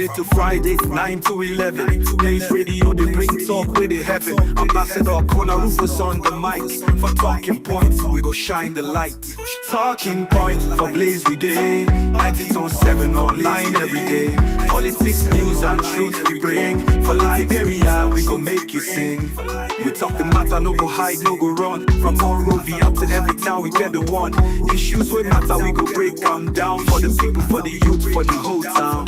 Monday to Friday, 9 to 11. Blaze Radio, they bring talk with the heaven. Ambassador KONAH RUFUS on the mic. For talking points, we go shine the light. Talking point for Blaze we day. 92.7 online every day. Politics, news and truth we bring. For Liberia, we go make you sing. We talk the matter, no go hide, no go run. From Monrovia to every town, we get the one. Issues with matter, we go break them down. For the people, for the youth, for the whole town.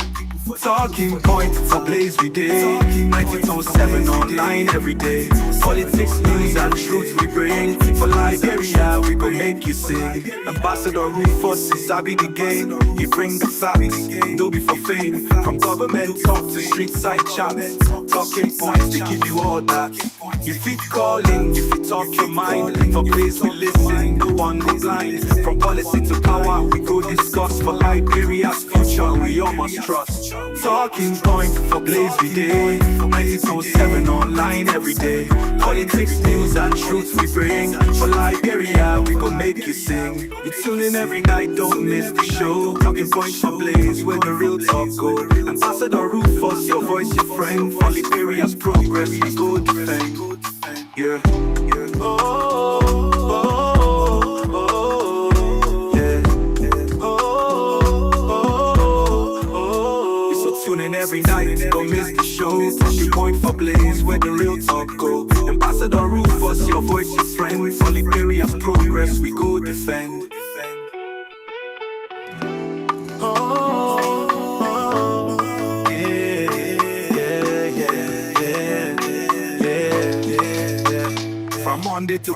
Talking point for Blaze we day. 92.7 online every day. Politics, news and truth we bring. For Liberia, we go make you sing. Ambassador RUFUS is Sabi the game. He bring the facts, do be for fame. From government talk to street side chat. Talking points, they give you all that. You fit calling, you fit talk your mind. For Blaze we listen, no one is blind. From policy to power, we go discuss. For Liberia's future, we all must trust. Talking point for Blaze we day. 92.7 online every day. Politics, news and truth we bring. For Liberia, we go make you sing. You tune in every night, don't miss the show. Talking point for Blaze, where the real talk go. Ambassador RUFUS, your voice, your friend. For Liberia's progress, we go defend. Yeah. Oh, oh, oh, yeah. Tune in every night, don't miss the show. Talking point for Blaze, where the real talk go. Ambassador RUFUS, your voice, your friend. For Liberia's progress, we go defend. From Monday to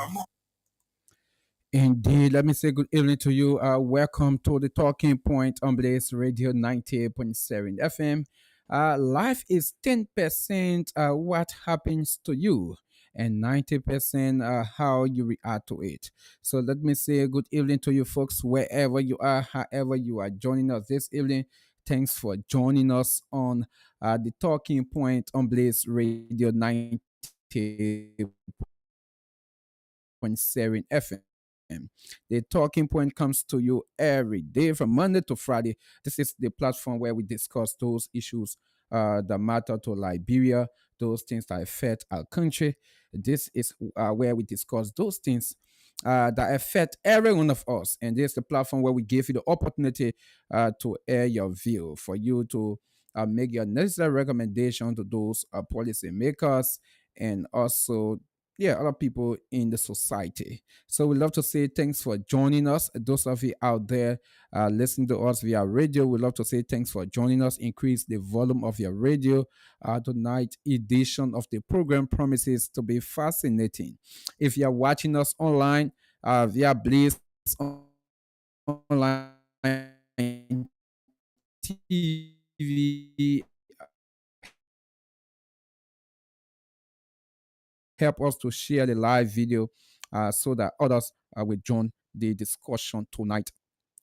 Indeed, let me say good evening to you. Welcome to the Talking Point on Blaze Radio 98.7 FM. Life is 10% what happens to you and 90% how you react to it. So let me say good evening to you folks, wherever you are, however you are joining us this evening. Thanks for joining us on the Talking Point on Blaze Radio 98.7 FM. The Talking Point comes to you every day from Monday to Friday. This is the platform where we discuss those issues that matter to Liberia, those things that affect our country. This is where we discuss those things that affect every one of us. And this is the platform where we give you the opportunity to air your view, for you to make your necessary recommendation to those policy makers and also other people in the society. So we'd love to say thanks for joining us. Those of you out there listening to us via radio, we'd love to say thanks for joining us. Increase the volume of your radio. Tonight edition of the program promises to be fascinating. If you're watching us online via Blaze Online TV, help us to share the live video so that others will join the discussion tonight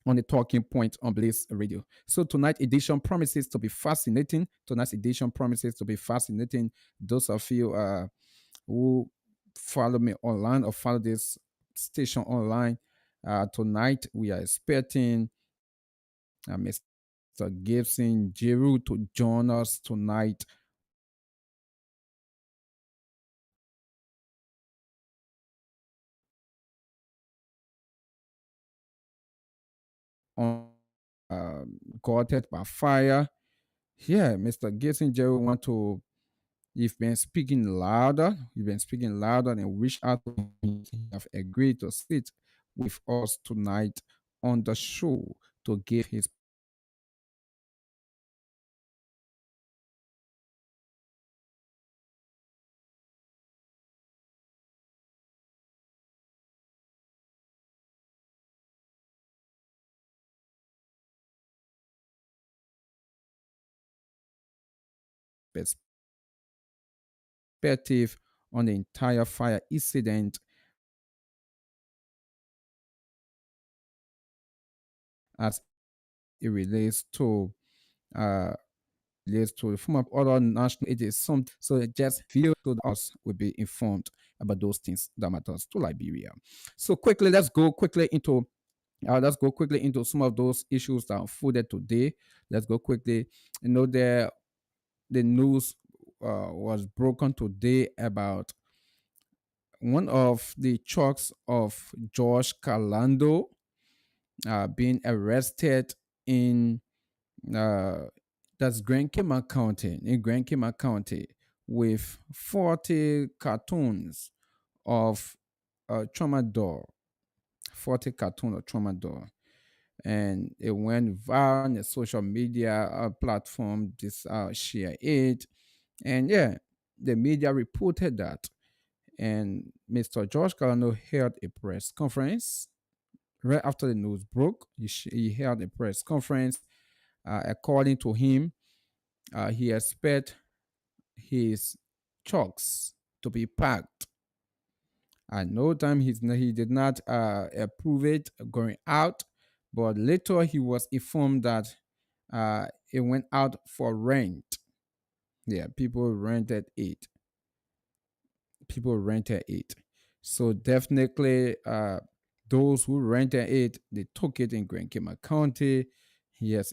on the Talking Point on Blaze Radio. So tonight's edition promises to be fascinating. Those of you who follow me online or follow this station online, tonight we are expecting Mr. Gibson Jeru to join us tonight on Guarded by Fire. Yeah, Mr. Gibson Jerry want to. You've been speaking louder. And wish out to have agreed to sit with us tonight on the show to give his perspective on the entire fire incident as it relates to the form of other national agencies. So just video to us will be informed about those things that matters to Liberia. So quickly, let's go quickly into some of those issues that unfolded today. Let's go quickly. There the news was broken today about one of the trucks of George Calando being arrested in uh, that's Grand Cayman County, in Grand Cayman County, with 40 cartoons of tramadol, 40 cartoons of tramadol. And it went viral on the social media platform, this share it. And yeah, the media reported that. And Mr. George Carano held a press conference right after the news broke. He held a press conference. According to him, he expect his trucks to be packed. At no time he did not approve it going out, but later he was informed that it went out for rent. Yeah, people rented it. So definitely, those who rented it, they took it in Grand Cayman County. Yes,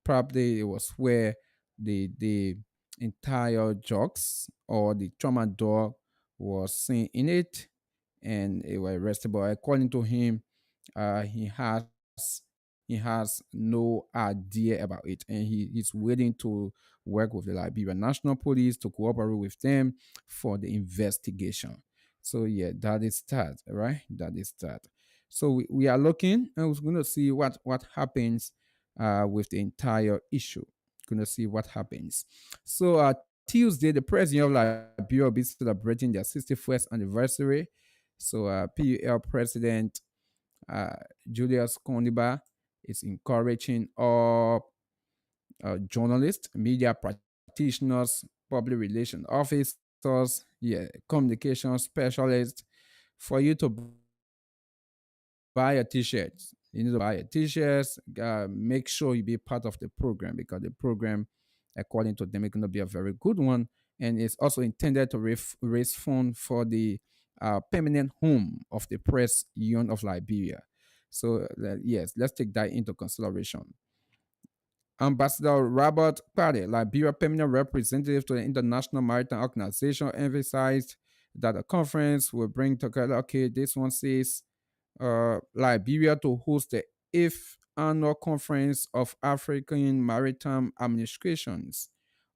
probably it was where the entire drugs or the tramadol was seen in it, and it was arrested. But according to him, he has no idea about it, and he's willing to work with the Liberia National Police to cooperate with them for the investigation. So yeah, that is that, right? That is that. So we are looking, and we're going to see what happens with the entire issue. Going to see what happens. So Tuesday, the president of Liberia will be celebrating their 61st anniversary. So PUL president uh, Julius Koniba is encouraging all journalists, media practitioners, public relation officers, yeah, communication specialists, for you to buy a t-shirt. You need to buy a t-shirt. Make sure you be part of the program because the program, according to them, is going to be a very good one. And it's also intended to raise funds for the permanent home of the press union of Liberia. So, yes, let's take that into consideration. Ambassador Robert Pade, Liberia permanent representative to the International Maritime Organization, emphasized that the conference will bring together, okay, this one says Liberia to host the 8th annual conference of African Maritime Administrations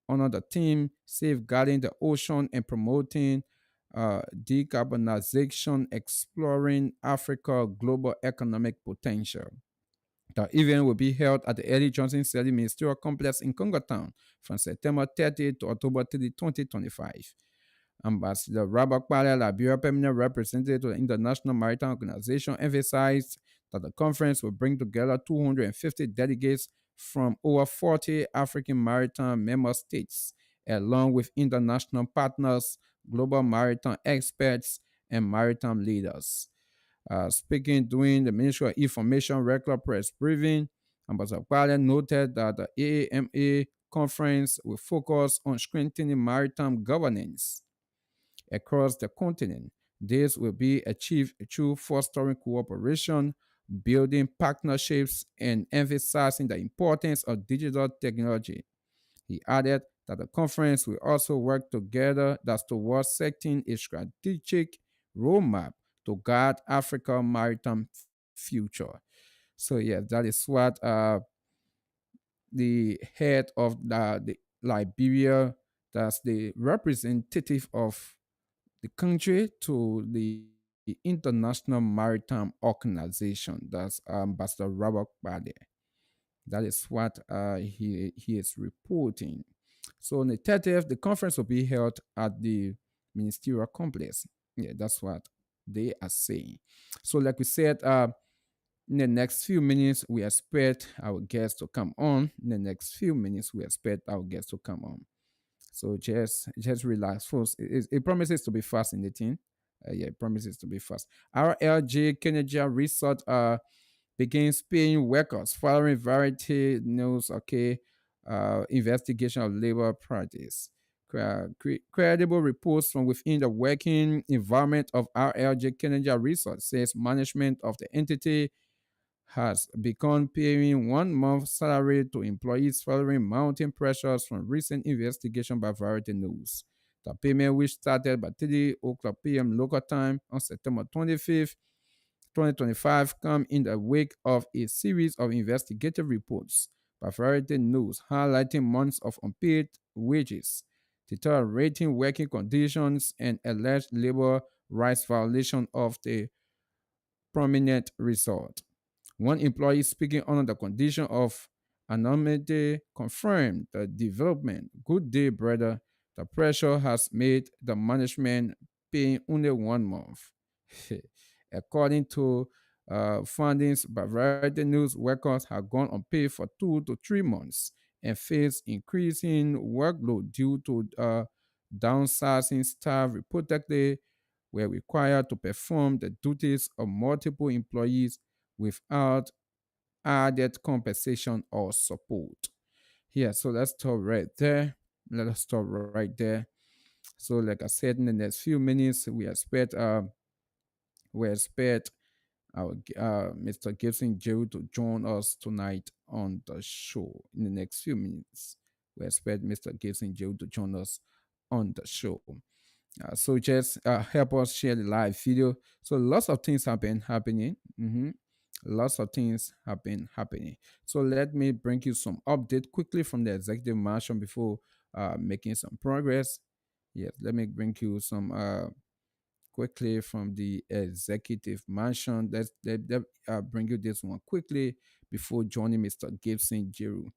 under the theme Safeguarding the Ocean and Promoting Decarbonization, Exploring Africa Global Economic Potential. The event will be held at the Eddie Johnson Selly Ministerial Complex in Congotown from September 30 to October 30, 2025. Ambassador Robert Pale, Liberia permanent representative to the International Maritime Organization, emphasized that the conference will bring together 250 delegates from over 40 African maritime member states, along with international partners, global maritime experts, and maritime leaders. Speaking during the Ministry of Information regular press briefing, Ambassador Pale noted that the AAMA conference will focus on strengthening maritime governance across the continent. This will be achieved through fostering cooperation, building partnerships, and emphasizing the importance of digital technology. He added that the conference will also work together that's towards setting a strategic roadmap to guide Africa's maritime future. So yeah, that is what the head of the Liberia, that's the representative of the country to the International Maritime Organization. That's Ambassador Robert Bade. That is what he is reporting. So on the 30th, the conference will be held at the ministerial complex. Yeah, that's what they are saying. So, like we said, in the next few minutes, we expect our guests to come on. In the next few minutes, we expect our guests to come on. So just relax, folks. It promises to be fast in the team. Yeah, it promises to be fast. RLG Kennedy Resort begins paying workers following variety news. Okay, investigation of labor practice. Credible reports from within the working environment of RLG Kennedy Resort says management of the entity has begun paying 1 month salary to employees following mounting pressures from recent investigation by Variety News. The payment, which started by 3 o'clock p.m. local time on September 25th, 2025, come in the wake of a series of investigative reports by Variety News highlighting months of unpaid wages, deteriorating working conditions, and alleged labor rights violation of the prominent resort. One employee speaking under the condition of anonymity confirmed the development. Good day, brother. The pressure has made the management pay only 1 month. According to findings by Variety News, workers have gone unpaid for 2 to 3 months and face increasing workload due to downsizing staff. Reportedly, were required to perform the duties of multiple employees without added compensation or support. Yeah, so let's stop right there. Let us stop right there. So, like I said, in the next few minutes, we expect our Mr. Gibson Joe to join us tonight on the show. In the next few minutes, we expect Mr. Gibson Joe to join us on the show. So just help us share the live video. So lots of things have been happening. Lots of things have been happening. So let me bring you some update quickly from the executive mansion before making some progress. Yes, let me bring you some quickly from the executive mansion. Let bring you this one quickly before joining Mr. Gibson Jeru.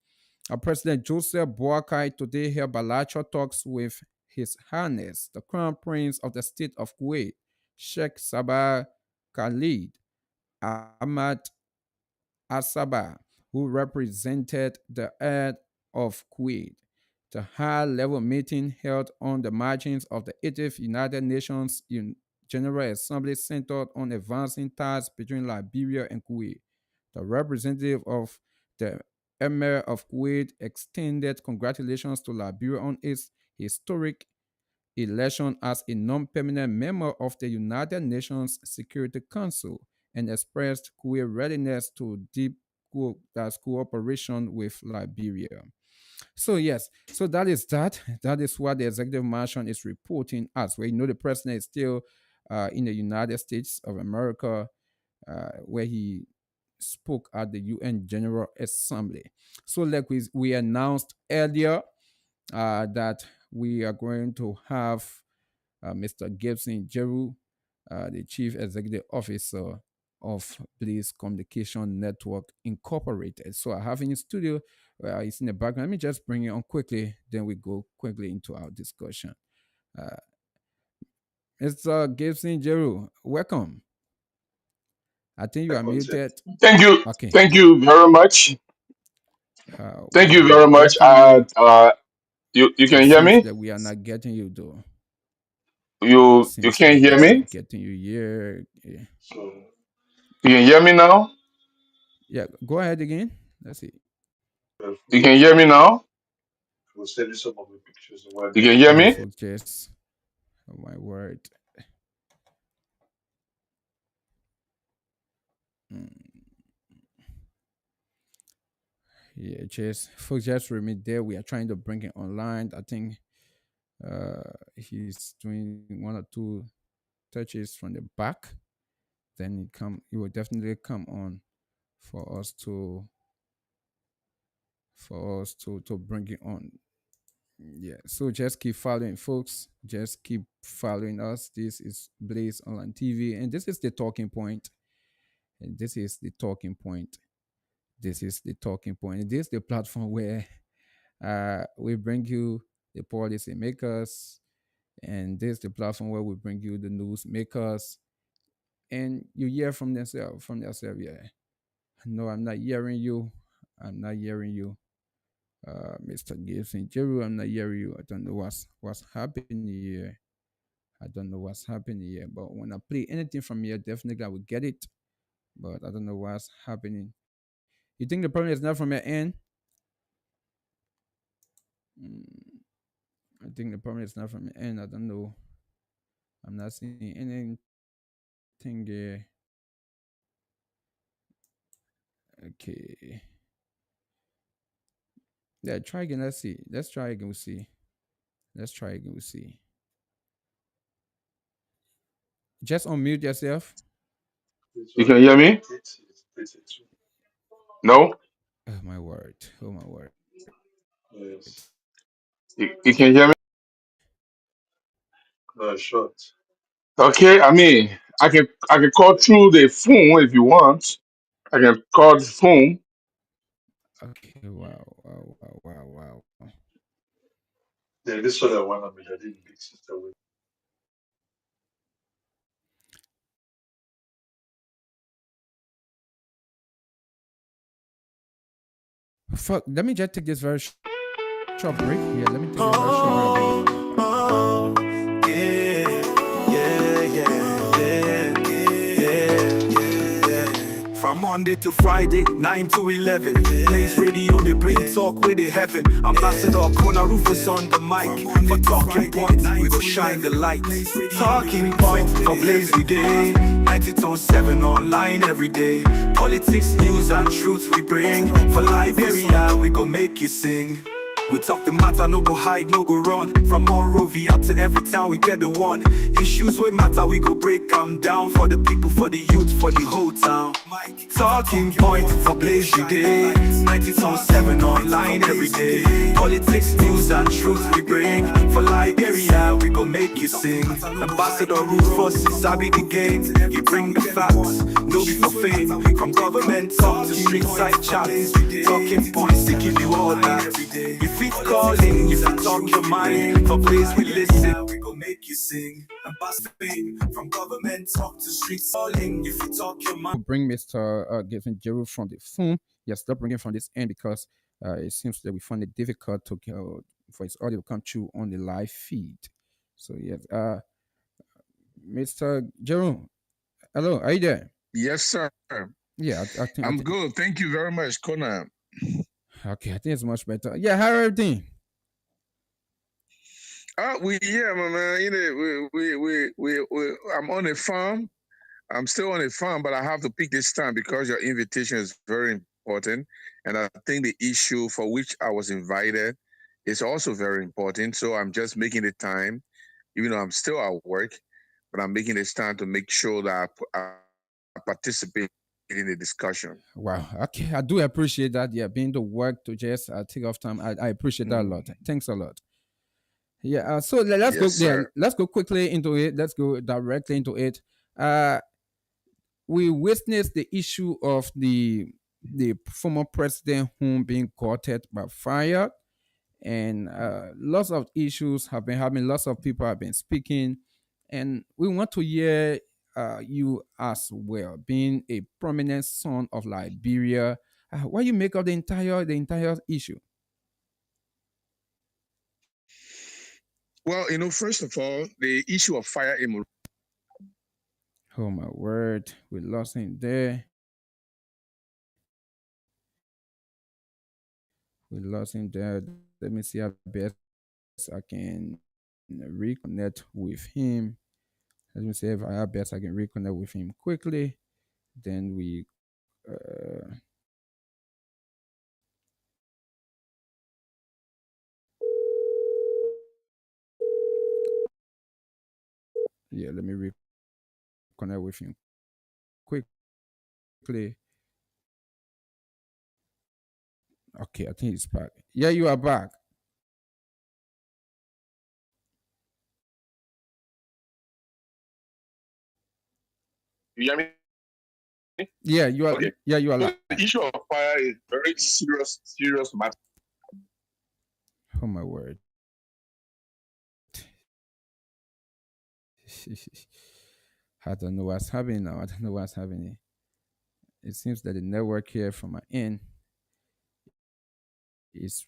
President Joseph Boakai today held bilateral talks with His Highness, the Crown Prince of the State of Kuwait, Sheikh Sabah Khalid Ahmad Asaba, who represented the head of Kuwait. The high level meeting held on the margins of the 80th United Nations General Assembly centered on advancing ties between Liberia and Kuwait. The representative of the Emir of Kuwait extended congratulations to Liberia on its historic election as a non-permanent member of the United Nations Security Council and expressed Kuwait's readiness to deep cooperation with Liberia. So yes, so that is that. That is what the executive mansion is reporting as well. You know, the president is still in the United States of America, where he spoke at the UN General Assembly. So, like we announced earlier, that we are going to have Mr. Gibson Jeru, the Chief Executive Officer of Bliss Communication Network Incorporated. So I have in the studio, it's in the background. Let me just bring it on quickly, then we go quickly into our discussion. Uh, Mr. Gibson Jeru, welcome. I think you are muted. Thank you. Okay. Thank you very much. Thank We you are very not much. getting you. You It can hear seems me? that we are not getting you, though. It You seems can like we hear are me? not getting you here. Yeah. You can hear me now? Yeah, go ahead again. Let's see. You can hear me now? You can hear Yeah, me? folks, just oh my word. Mm, yeah, just folks, just remember there. We are trying to bring it online. I think he's doing 1 or 2 touches from the back. Then he will definitely come on for us to bring it on. Yeah, so just keep following, folks. Just keep following us. This is Blaze Online TV, and this is the talking point. And this is the talking point. This is the talking point. This is the platform where we bring you the policy makers, and this is the platform where we bring you the news makers, and you hear from themselves. Yeah. No, I'm not hearing you. I'm not hearing you. Mr. Gibson Jeru, I'm not hearing you. I don't know what's happening here. I don't know what's happening here. But when I play anything from here, definitely I will get it. But I don't know what's happening. You think the problem is not from your end? Mm, I think the problem is not from your end. I don't know. I'm not seeing anything here. Okay. Yeah, try again. Let's see. Let's try again. We'll see. Let's try again. We'll see. Just unmute yourself. You can hear me? No? Oh my word. Oh my word. You can hear me? Okay, I mean, I can call through the phone if you want. I can call the phone. Okay. Wow. Wow. Wow. Wow. Wow. Fuck. Let me just take this very short break. Yeah. Let me take this very short break. Oh, yeah, yeah, yeah, yeah. From Monday to Friday, 9 to 11. Blaze Radio, they bring talk with the heaven. Ambassador KONAH RUFUS on the mic. For talking points, we go shine the light. Talking point for Blaze Day. 92.7 online every day. Politics, news, and truth we bring. For Liberia, we go make you sing. We talk the matter, no go hide, no go run. From Monrovia to every town, we get the one. Issues we matter, we go break them down. For the people, for the youth, for the whole town. Talking point for Blaze Day. 90.7 online every day. Politics, news, and truth we bring. For Liberia, we go make you sing. Ambassador RUFUS is Sabi the game. You bring the facts, no be for fame. From government talk to street side chats. Talking points to give you all that. You fit calling, you fit talk your mind. For Blaze we listen, we go make you sing. Ambassador from government talk to street calling. You fit talk your mind. Bring Mr. Gavin Jeru from the phone. Yes, stop bringing from this end because it seems that we find it difficult to for his audio to come through on the live feed. So yes, Mr. Jeru, hello, are you there? Yes, sir. Yeah, I think I'm good. Thank you very much, KONAH. Okay, I think it's much better. Yeah, how are everything? My man. You know, I'm on a farm. I'm still on a farm, but I have to pick this time because your invitation is very important, and I think the issue for which I was invited is also very important. So I'm just making the time, even though I'm still at work, but I'm making this time to make sure that I participate in the discussion. Wow. Okay, I do appreciate that. Yeah, being the work to just take off time. I appreciate that a lot. Thanks a lot. Yeah. So let's go. Yes, Yeah, sir. let's go quickly into it. Let's go directly into it. We witnessed the issue of the former president whom being courted by fire, and lots of issues have been happening. Lots of people have been speaking, and we want to hear you as well, being a prominent son of Liberia. What you make of the entire issue? Well, first of all, the issue of fire in Oh my word, we lost him there. We lost him there. Let me see how best I can reconnect with him. Let me see if I have best I can reconnect with him quickly. Then we yeah, let me reconnect with him quickly. Okay, I think he's back. Yeah, you are back. You hear me? Yeah, you are. Okay. Yeah, you are So live. the issue of fire is very serious matter. Oh my word. I don't know what's happening now. I don't know what's happening. It seems that the network here from my end is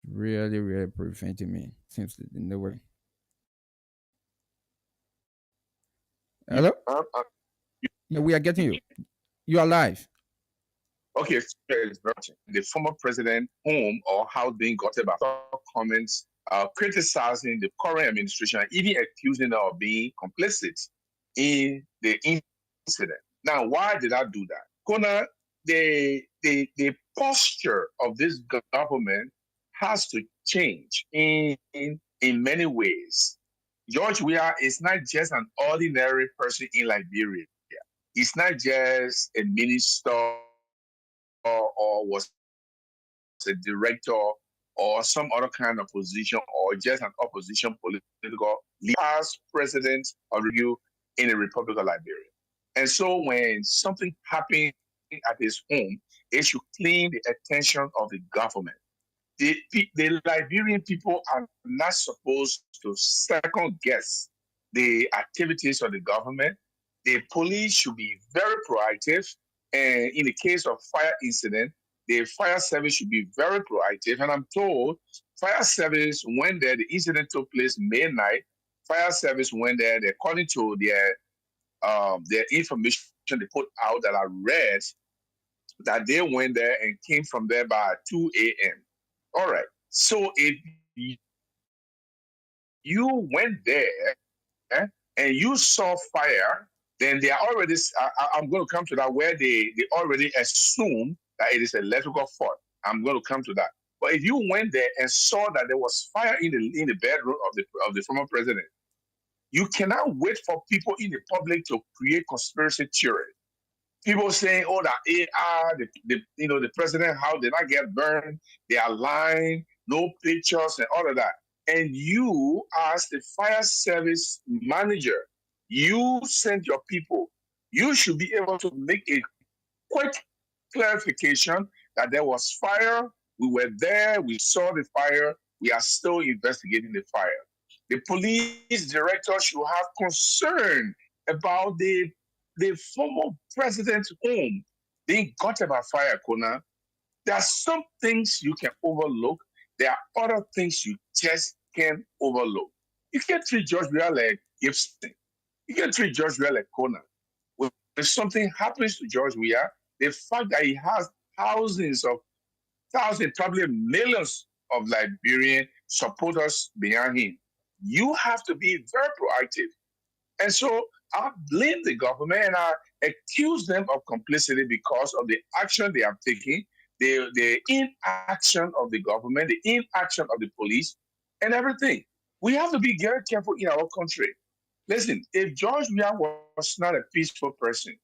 really, really preventing me. Seems that the network. Hello? Yeah, we are getting you. You are live. Okay, the former president home or house being got about comments criticizing the current administration, even accusing them of being complicit in the incident. Now, why did I do that? KONAH, the posture of this government has to change in many ways. George Weah is not just an ordinary person in Liberia. He's not just a minister or was a director or some other kind of position or just an opposition political leader, past president of review in the Republic of Liberia. And so when something happened at his home, it should claim the attention of the government. The Liberian people are not supposed to second guess the activities of the government. The police should be very proactive. And in the case of fire incident, the fire service should be very proactive. And I'm told fire service went there, the incident took place May night. Fire service went there, according to their information they put out that I read, that they went there and came from there by 2 a.m. All right. So if you went there and you saw fire, then they are already, I'm going to come to that, where they already assume that it is an electrical fault. I'm going to come to that. But if you went there and saw that there was fire in the bedroom of the former president, you cannot wait for people in the public to create conspiracy theories. People saying, "Oh, that the president house did not get burned. They are lying. No pictures and all of that." And you, as the fire service manager, you send your people. You should be able to make a quick clarification that there was fire. We were there. We saw the fire. We are still investigating the fire. The police director should have concern about the former president's home being gutted by fire, KONAH. There are some things you can overlook. There are other things you just can't overlook. You can't treat George Weah like Gibson. You can't treat George Weah like KONAH. When something happens to George Weah, the fact that he has thousands, probably millions of Liberian supporters behind him, you have to be very proactive. And so I blame the government and I accuse them of complicity because of the action they have taken, the inaction of the government, the inaction of the police, and everything. We have to be very careful in our country. Listen, if George Weah was not a peaceful person,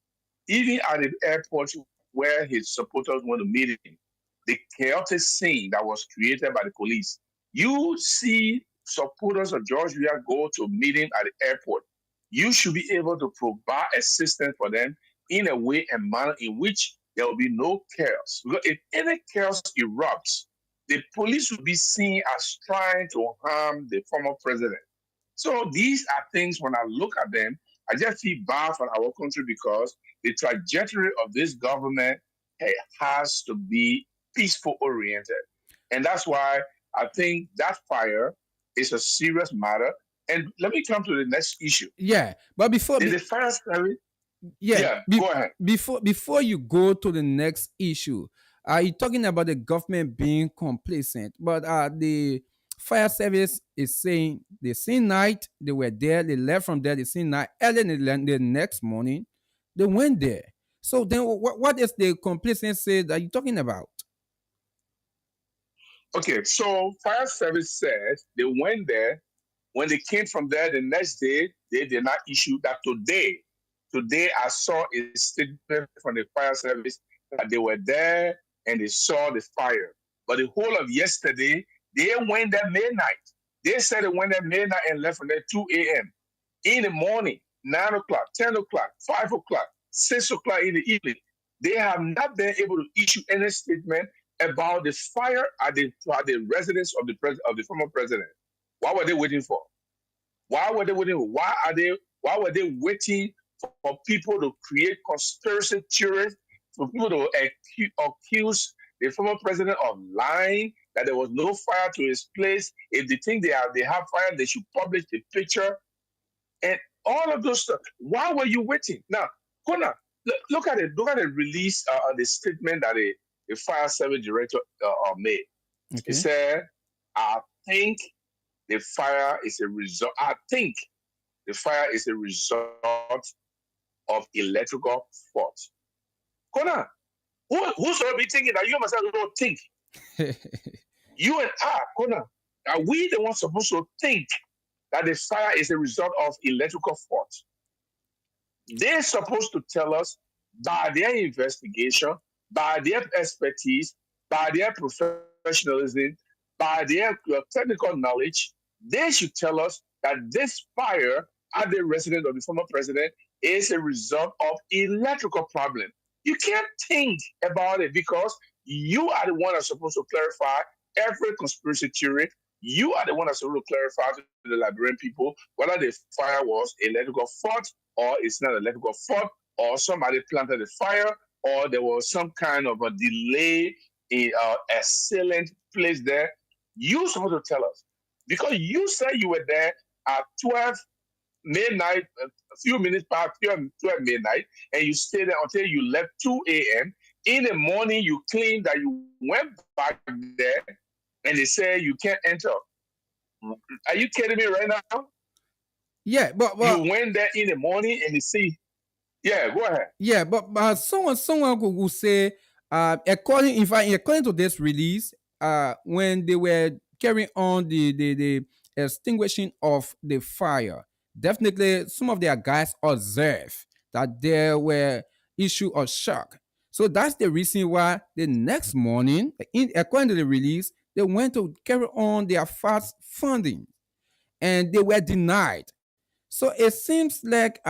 even at the airport where his supporters want to meet him, the chaotic scene that was created by the police, you see supporters of George Weah go to meet him at the airport, you should be able to provide assistance for them in a way and manner in which there will be no chaos. Because if any chaos erupts, the police will be seen as trying to harm the former president. So these are things, when I look at them, I just feel bad for our country because the trajectory of this government has to be peaceful oriented. And that's why I think that fire is a serious matter. And let me come to the next issue. Yeah, but before The fire service. yeah, Yeah, go ahead. before you go to the next issue, you're talking about the government being complacent, but the fire service is saying the same night they were there, they left from there the same night, early in the next morning, they went there. So then, what is the complacency that you're talking about? Okay, so fire service said they went there. When they came from there the next day, they did not issue that today. Today, I saw a statement from the fire service that they were there and they saw the fire. But the whole of yesterday, they went there midnight. They said they went there midnight and left from there 2 a.m. In the morning, 9 o'clock, 10 o'clock, 5 o'clock, 6 o'clock in the evening. They have not been able to issue any statement about the fire at the residence of the former president. What were they waiting for? Why were they waiting? Why were they waiting for people to create conspiracy theories, for people to accuse the former president of lying, that there was no fire to his place? If they think they have fire, they should publish the picture and all of those stuff. Why were you waiting? Now, KONAH, look at it. Look at the release, the statement that the fire service director made. Okay. He said, "I think the fire is a result. I think the fire is a result of electrical fault." KONAH, Who's going to be thinking that you must don't think? You and I, Kona, are we the ones supposed to think that the fire is a result of electrical fault? They're supposed to tell us by their investigation, by their expertise, by their professionalism, by their technical knowledge. They should tell us that this fire at the residence of the former president is a result of electrical problem. You can't think about it because you are the one that's supposed to clarify every conspiracy theory. You are the one that's supposed to clarify to the Liberian people whether the fire was electrical fault or it's not electrical fault, or somebody planted the fire, or there was some kind of a delay in a sealant place there. You're supposed to tell us because you said you were there at 12 midnight, a few minutes past 12 midnight, and you stayed there until you left 2 a.m. In the morning, you claimed that you went back there, and they say you can't enter. Are you kidding me right now? Yeah, but you went there in the morning and you see. Yeah, go ahead. Yeah, but someone could say, according to this release, when they were carrying on the extinguishing of the fire, definitely some of their guys observed that there were issue of shock. So that's the reason why the next morning, according to the release, they went to carry on their fast funding, and they were denied. So it seems like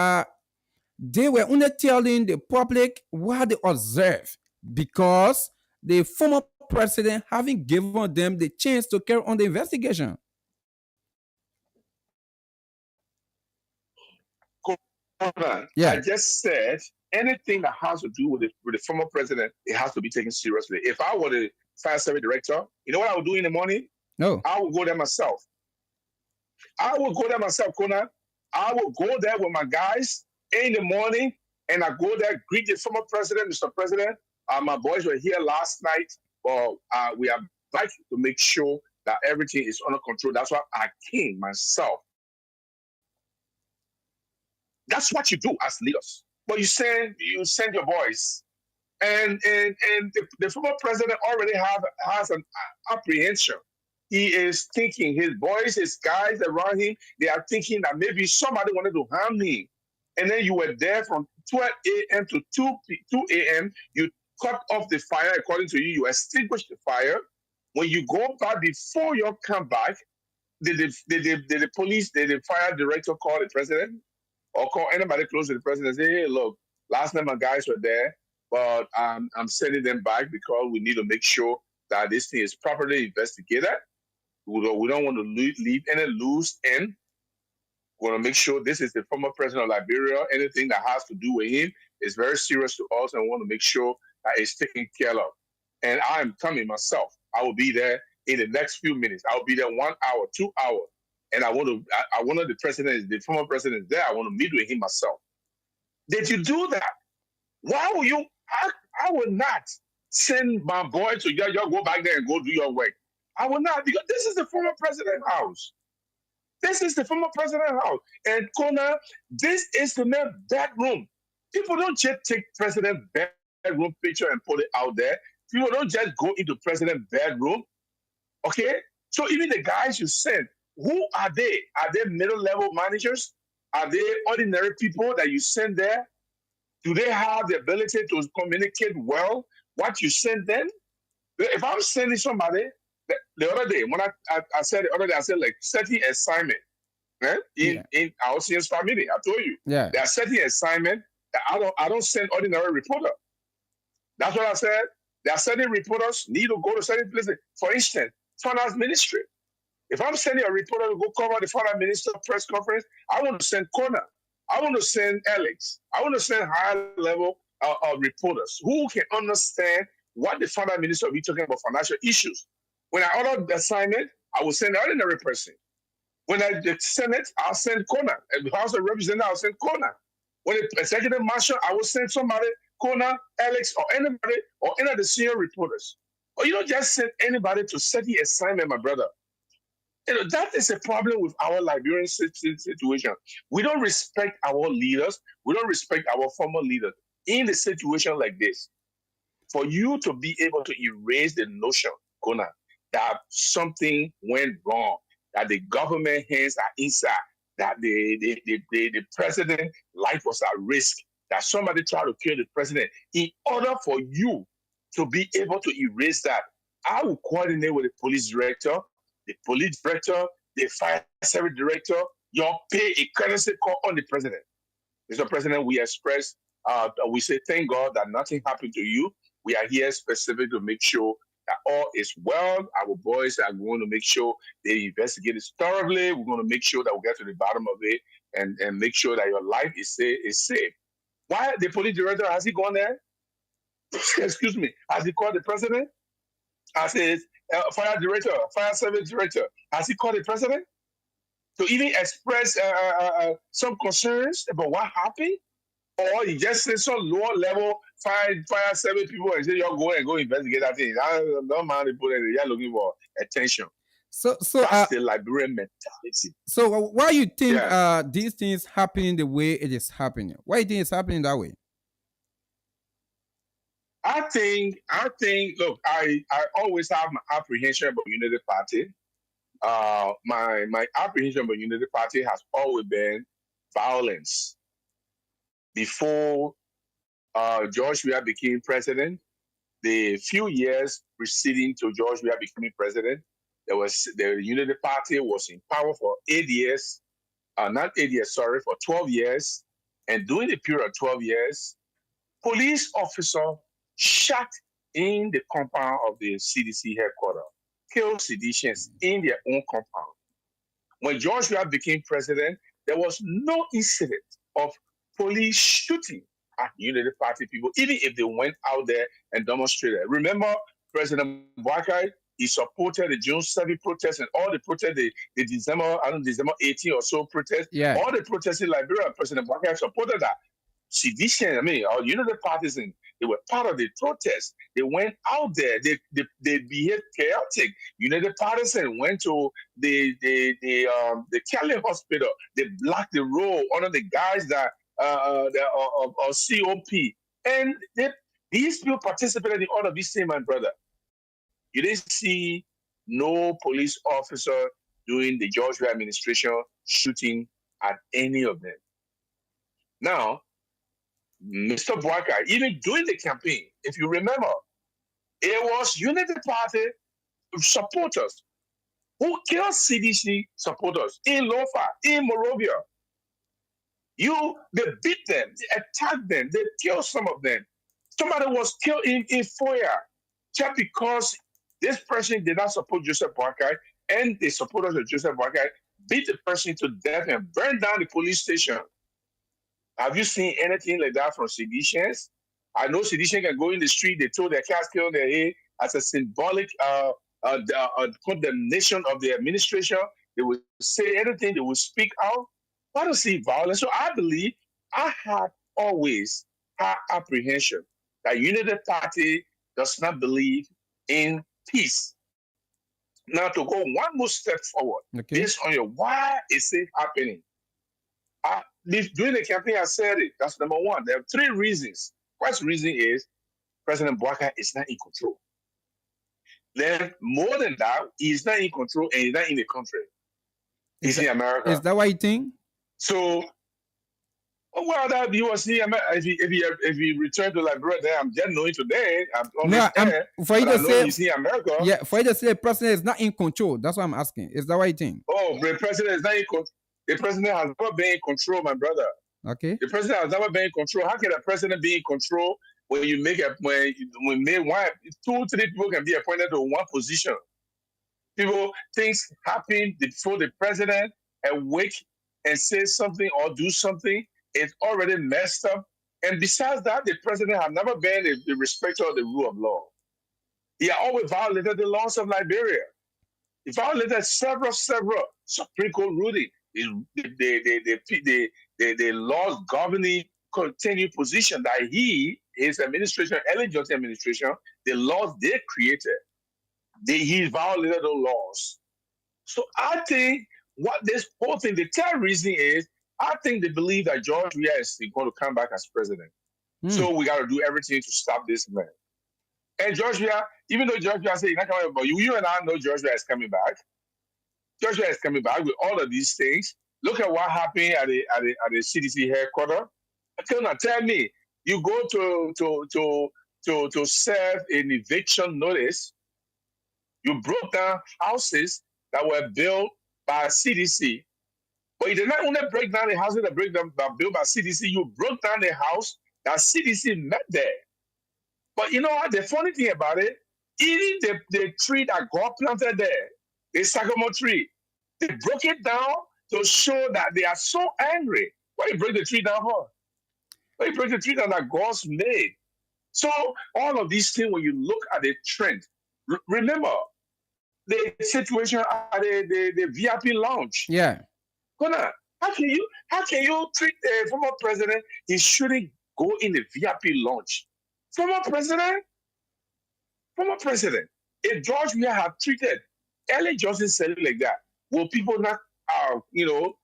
they were only telling the public what they observed because the former president haven't given them the chance to carry on the investigation. Yeah. I just said anything that has to do with the former president, it has to be taken seriously. If I were the fire service director, you know what I would do in the morning? No. I would go there myself. Kona. I will go there with my guys in the morning, and I go there, greet the former president, Mr. President. My boys were here last night, but we are back to make sure that everything is under control. That's why I came myself. That's what you do as leaders. But you send your boys, and the former president already has an apprehension. He is thinking his boys, his guys around him, they are thinking that maybe somebody wanted to harm him. And then you were there from 12 a.m. to 2 a.m. You cut off the fire according to you. You extinguished the fire. When you go back, before you come back, did the police, did the fire director call the president or call anybody close to the president and say, hey, look, last night my guys were there, but I'm sending them back because we need to make sure that this thing is properly investigated. We don't want to leave any loose end. We want to make sure this is the former president of Liberia. Anything that has to do with him is very serious to us, and we want to make sure that it's taken care of. And I am coming myself. I will be there in the next few minutes. I will be there 1 hour, 2 hours. And I wanted the former president there. I want to meet with him myself. Did you do that? Why will you? I will not send my boy to y'all go back there and go do your work. I will not, because this is the former president's house. This is the former president's house. And KONAH, this is the man's bedroom. People don't just take president's bedroom picture and put it out there. People don't just go into president's bedroom. Okay? So even the guys you send, who are they? Are they middle-level managers? Are they ordinary people that you send there? Do they have the ability to communicate well what you send them? If I'm sending somebody, the other day, when I said like setting assignment in our seniors family, I told you. Yeah. They are setting assignment that I don't send ordinary reporter. That's what I said. They are sending reporters need to go to certain places. For instance, finance ministry. If I'm sending a reporter to go cover the finance minister press conference, I want to send KONAH. I want to send Alex. I want to send higher level reporters who can understand what the finance minister will be talking about financial issues. When I order the assignment, I will send an ordinary person. When I send it, I'll send KONAH. And the House of Representatives, I'll send KONAH. When the executive marshal, I will send somebody, KONAH, Alex, or anybody, or any of the senior reporters. Or you don't just send anybody to set the assignment, my brother. You know, that is a problem with our Liberian situation. We don't respect our leaders. We don't respect our former leaders in a situation like this. for you to be able to erase the notion, Kona, that something went wrong, that the government hands are inside, that the president life was at risk, that somebody tried to kill the president. In order for you to be able to erase that, I will coordinate with the police director, the fire service director, you'll pay a courtesy call on the president. Mr. President, we say thank God that nothing happened to you. We are here specifically to make sure that all is well. Our boys are going to make sure they investigate it thoroughly. We're going to make sure that we get to the bottom of it and make sure that your life is safe. Why the police director, has he gone there? Excuse me. Has he called the president? Has his fire service director, has he called the president to even express some concerns about what happened? Or he just said some lower level fire service people and say, "You're going and go investigate that thing." I don't mind the people they're looking for attention. So That's the Liberian mentality. So why you think these things happening the way it is happening? Why do you think it's happening that way? I think. Look, I always have my apprehension about Unity Party. My apprehension about Unity Party has always been violence. Before George Weah became president, the few years preceding to George Weah becoming president, the Unity Party was in power for 8 years, not 8 years, sorry, for 12 years. And during the period of 12 years, police officer shot in the compound of the CDC headquarters, killed seditionists in their own compound. When George Weah became president, there was no incident of police shooting at Unity Party people, even if they went out there and demonstrated. Remember, President Boakai, he supported the June 7 protests and all the protests, the December 18 or so protests, all the protests in Liberia, President Boakai supported that. Sedition, our Unity Partisan, they were part of the protest. They went out there. They behaved chaotic. Unity Partisan went to the Kelly Hospital. They blocked the road under the guys that of COP, and these people participated in all of these things, my brother. You didn't see no police officer during the George Weah administration shooting at any of them. Now, Mr. Boakai, even during the campaign, if you remember, it was Unity Party supporters who killed CDC supporters in Lofa, in Morovia. They beat them, they attacked them, they killed some of them. Somebody was killed in Foya just because this person did not support Joseph Boakai, and the supporters of Joseph Boakai beat the person to death and burned down the police station. Have you seen anything like that from seditionists? I know seditionists can go in the street, they throw their casket on their head as a symbolic condemnation of the administration. They will say anything, they will speak out. I don't see violence. So I believe I have always had apprehension that Unity Party does not believe in peace. Now, to go one more step forward, based on why is it happening? During the campaign, I said it. That's number one. There are 3 reasons. First reason is President Boakai is not in control. Then, more than that, he's not in control and he's not in the country. He's in America. Is that what you think? So, well, that he was here. If he returned to Liberia, then I'm just knowing today. For you to say he's in America. Yeah, for you to say the president is not in control. That's what I'm asking. Is that what you think? Oh, the president is not in control. The president has never been in control, my brother. Okay. The president has never been in control. How can a president be in control when you make when 2, 3 people can be appointed to one position? Things happen before the president awake and say something or do something. It's already messed up. And besides that, the president has never been the respecter of the rule of law. He has always violated the laws of Liberia. He violated several Supreme Court rulings. The laws governing continued position that his administration, Ellen Johnson administration, the laws they created, he violated those laws. So I think what this whole thing, the third reason is, I think they believe that George Weah is going to come back as president. So we got to do everything to stop this man. And Joshua, even though Joshua said he's not coming back, but you and I know Joshua is coming back. Joshua is coming back with all of these things. Look at what happened at the CDC headquarters. Tell me, you go to serve an eviction notice. You broke down houses that were built by CDC, but you did not only break down the houses that built by CDC. You broke down the house that CDC met there. But you know what? The funny thing about it, even the tree that God planted there, the sycamore tree, they broke it down to show that they are so angry. Why you break the tree down for? Why you break the tree down that God's made? So all of these things, when you look at the trend, remember the situation at the VIP lounge. Yeah. Kona, how can you treat a former president? He shouldn't go in the VIP lounge. Former president, former president. If George Weah had treated Ellen Johnson said it like that, will people not,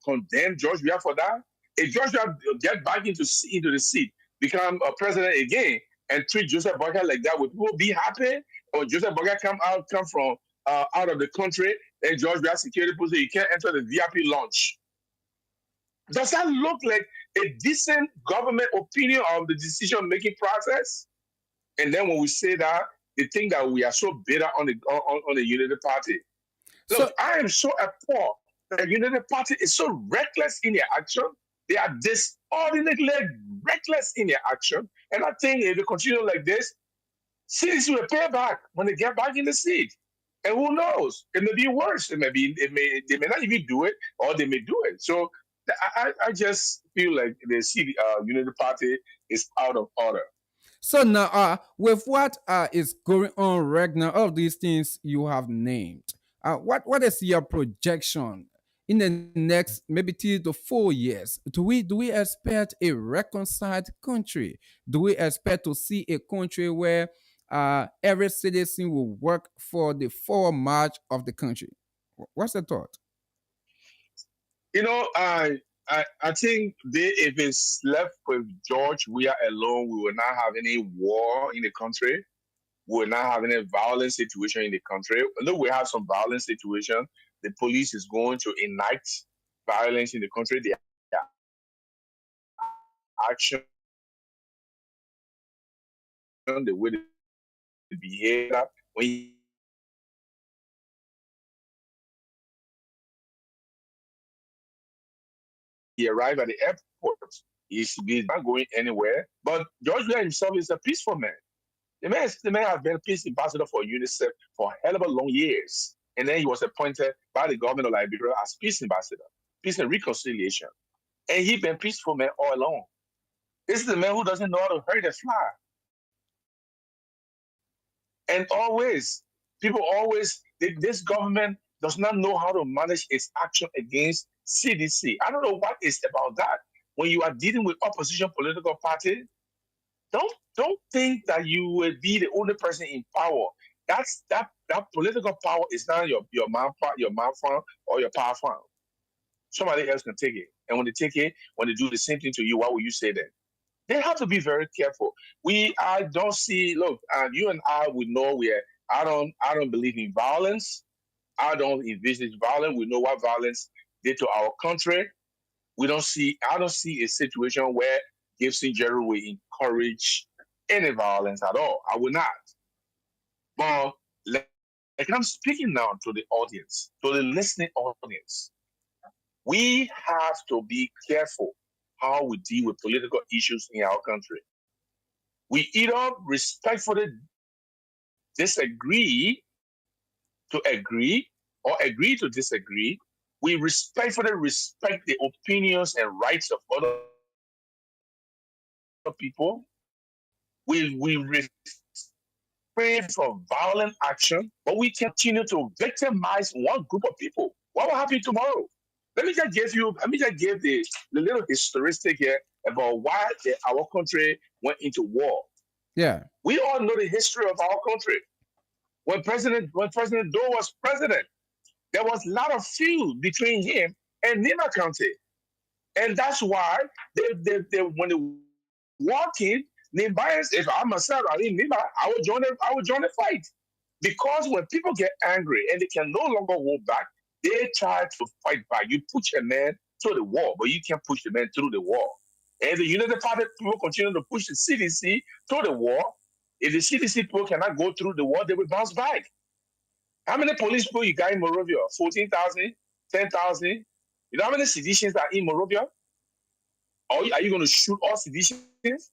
condemn George Weah for that? If George Weah get back into the seat, become a president again, and treat Joseph Boyka like that, will people be happy? Or Joseph Boyka come from out of the country, and George Weah security post, you can't enter the VIP lounge. Does that look like a decent government opinion of the decision-making process? And then when we say that, they think that we are so bitter on the Unity Party. Look, I am so appalled that the Unity Party is so reckless in their action. They are disordinately reckless in their action. And I think if they continue like this, cities will pay back when they get back in the seat. And who knows? It may be worse. They may not even do it, or they may do it. So I just feel like the Unity Party is out of order. So now, with what is going on right now, all of these things you have named, what is your projection in the next maybe 3 to 4 years? Do we expect a reconciled country? Do we expect to see a country where every citizen will work for the forward march of the country? What's the thought? I think if it's left with George Weah alone, we will not have any war in the country. We will not have any violent situation in the country. Although we have some violent situation, the police is going to enact violence in the country. Their action, the way they behave, when he arrived at the airport, he's not going anywhere. But George Weah himself is a peaceful man. The man has been a peace ambassador for UNICEF for a hell of a long years. And then he was appointed by the government of Liberia as peace ambassador, peace and reconciliation. And he's been peaceful man all along. This is a man who doesn't know how to hurt a fly. And this government does not know how to manage its action against CDC. I don't know what is about that. When you are dealing with opposition political party, don't think that you will be the only person in power. That political power is not your man farm or your power farm. Somebody else can take it. And when they take it, when they do the same thing to you, what will you say then? They have to be very careful. I don't see. Look, you and I, we know I don't believe in violence. I don't envisage violence. We know what violence did to our country. I don't see a situation where Gibson Jerry will encourage any violence at all. I will not. But like I'm speaking now to the audience, to the listening audience, we have to be careful how we deal with political issues in our country. We either respectfully disagree to agree or agree to disagree. We respectfully respect the opinions and rights of other people. We refrain from violent action, but we continue to victimize one group of people. What will happen tomorrow? Let me just give the little historistic here about why our country went into war. Yeah. We all know the history of our country. When President Doe was president, there was a lot of feud between him and Nima County. And that's why when the war came, If I'm myself, I would join it. I would join the fight because when people get angry and they can no longer hold back, they try to fight back. You push a man to the wall, but you can't push the man through the wall. And the United Party people continue to push the CDC through the wall. If the CDC people cannot go through the wall, they will bounce back. How many police people you got in Morovia? 14,000, 10,000. You know how many seditions are in Morovia? Or are you going to shoot all seditions?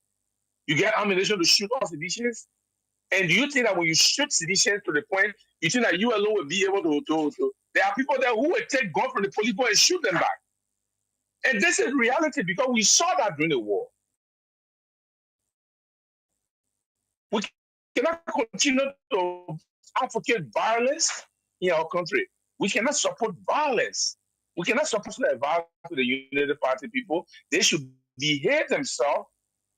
You get ammunition to shoot all seditions? And do you think that when you shoot seditions to the point, you think that you alone will be able to there are people there who will take gun from the police and shoot them back. And this is reality because we saw that during the war. We cannot continue to advocate violence in our country. We cannot support violence. We cannot support violence to the United Party people. They should behave themselves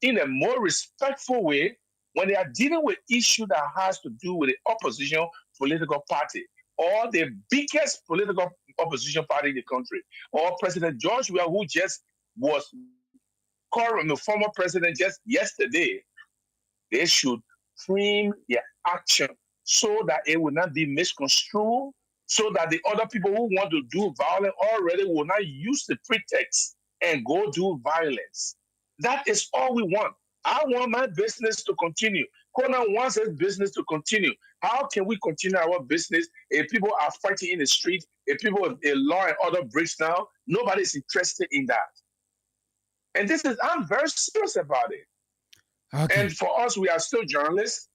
in a more respectful way when they are dealing with issues that has to do with the opposition political party or the biggest political opposition party in the country, or President George Weah, who just was the former president just yesterday. They should frame their action so that it will not be misconstrued, so that the other people who want to do violence already will not use the pretext and go do violence. That is all we want. I want my business to continue. KONAH wants his business to continue. How can we continue our business if people are fighting in the street, if law and order breaks down? Nobody is interested in that. And I'm very serious about it. Okay. And for us, we are still journalists.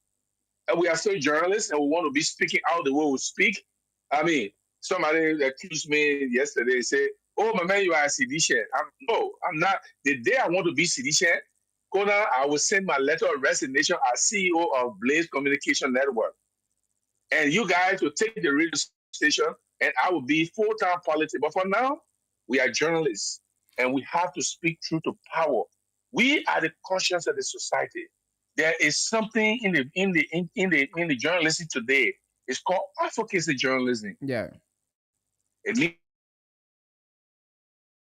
And we want to be speaking out the way we speak. I mean, somebody accused me yesterday and said, "Oh, my man, you are a sedition." No, I'm not. The day I want to be sedition, KONAH, I will send my letter of resignation as CEO of Blaze Communication Network. And you guys will take the radio station and I will be full-time politics. But for now, we are journalists and we have to speak truth to power. We are the conscience of the society. There is something in the journalism today. It's called advocacy journalism. Yeah. It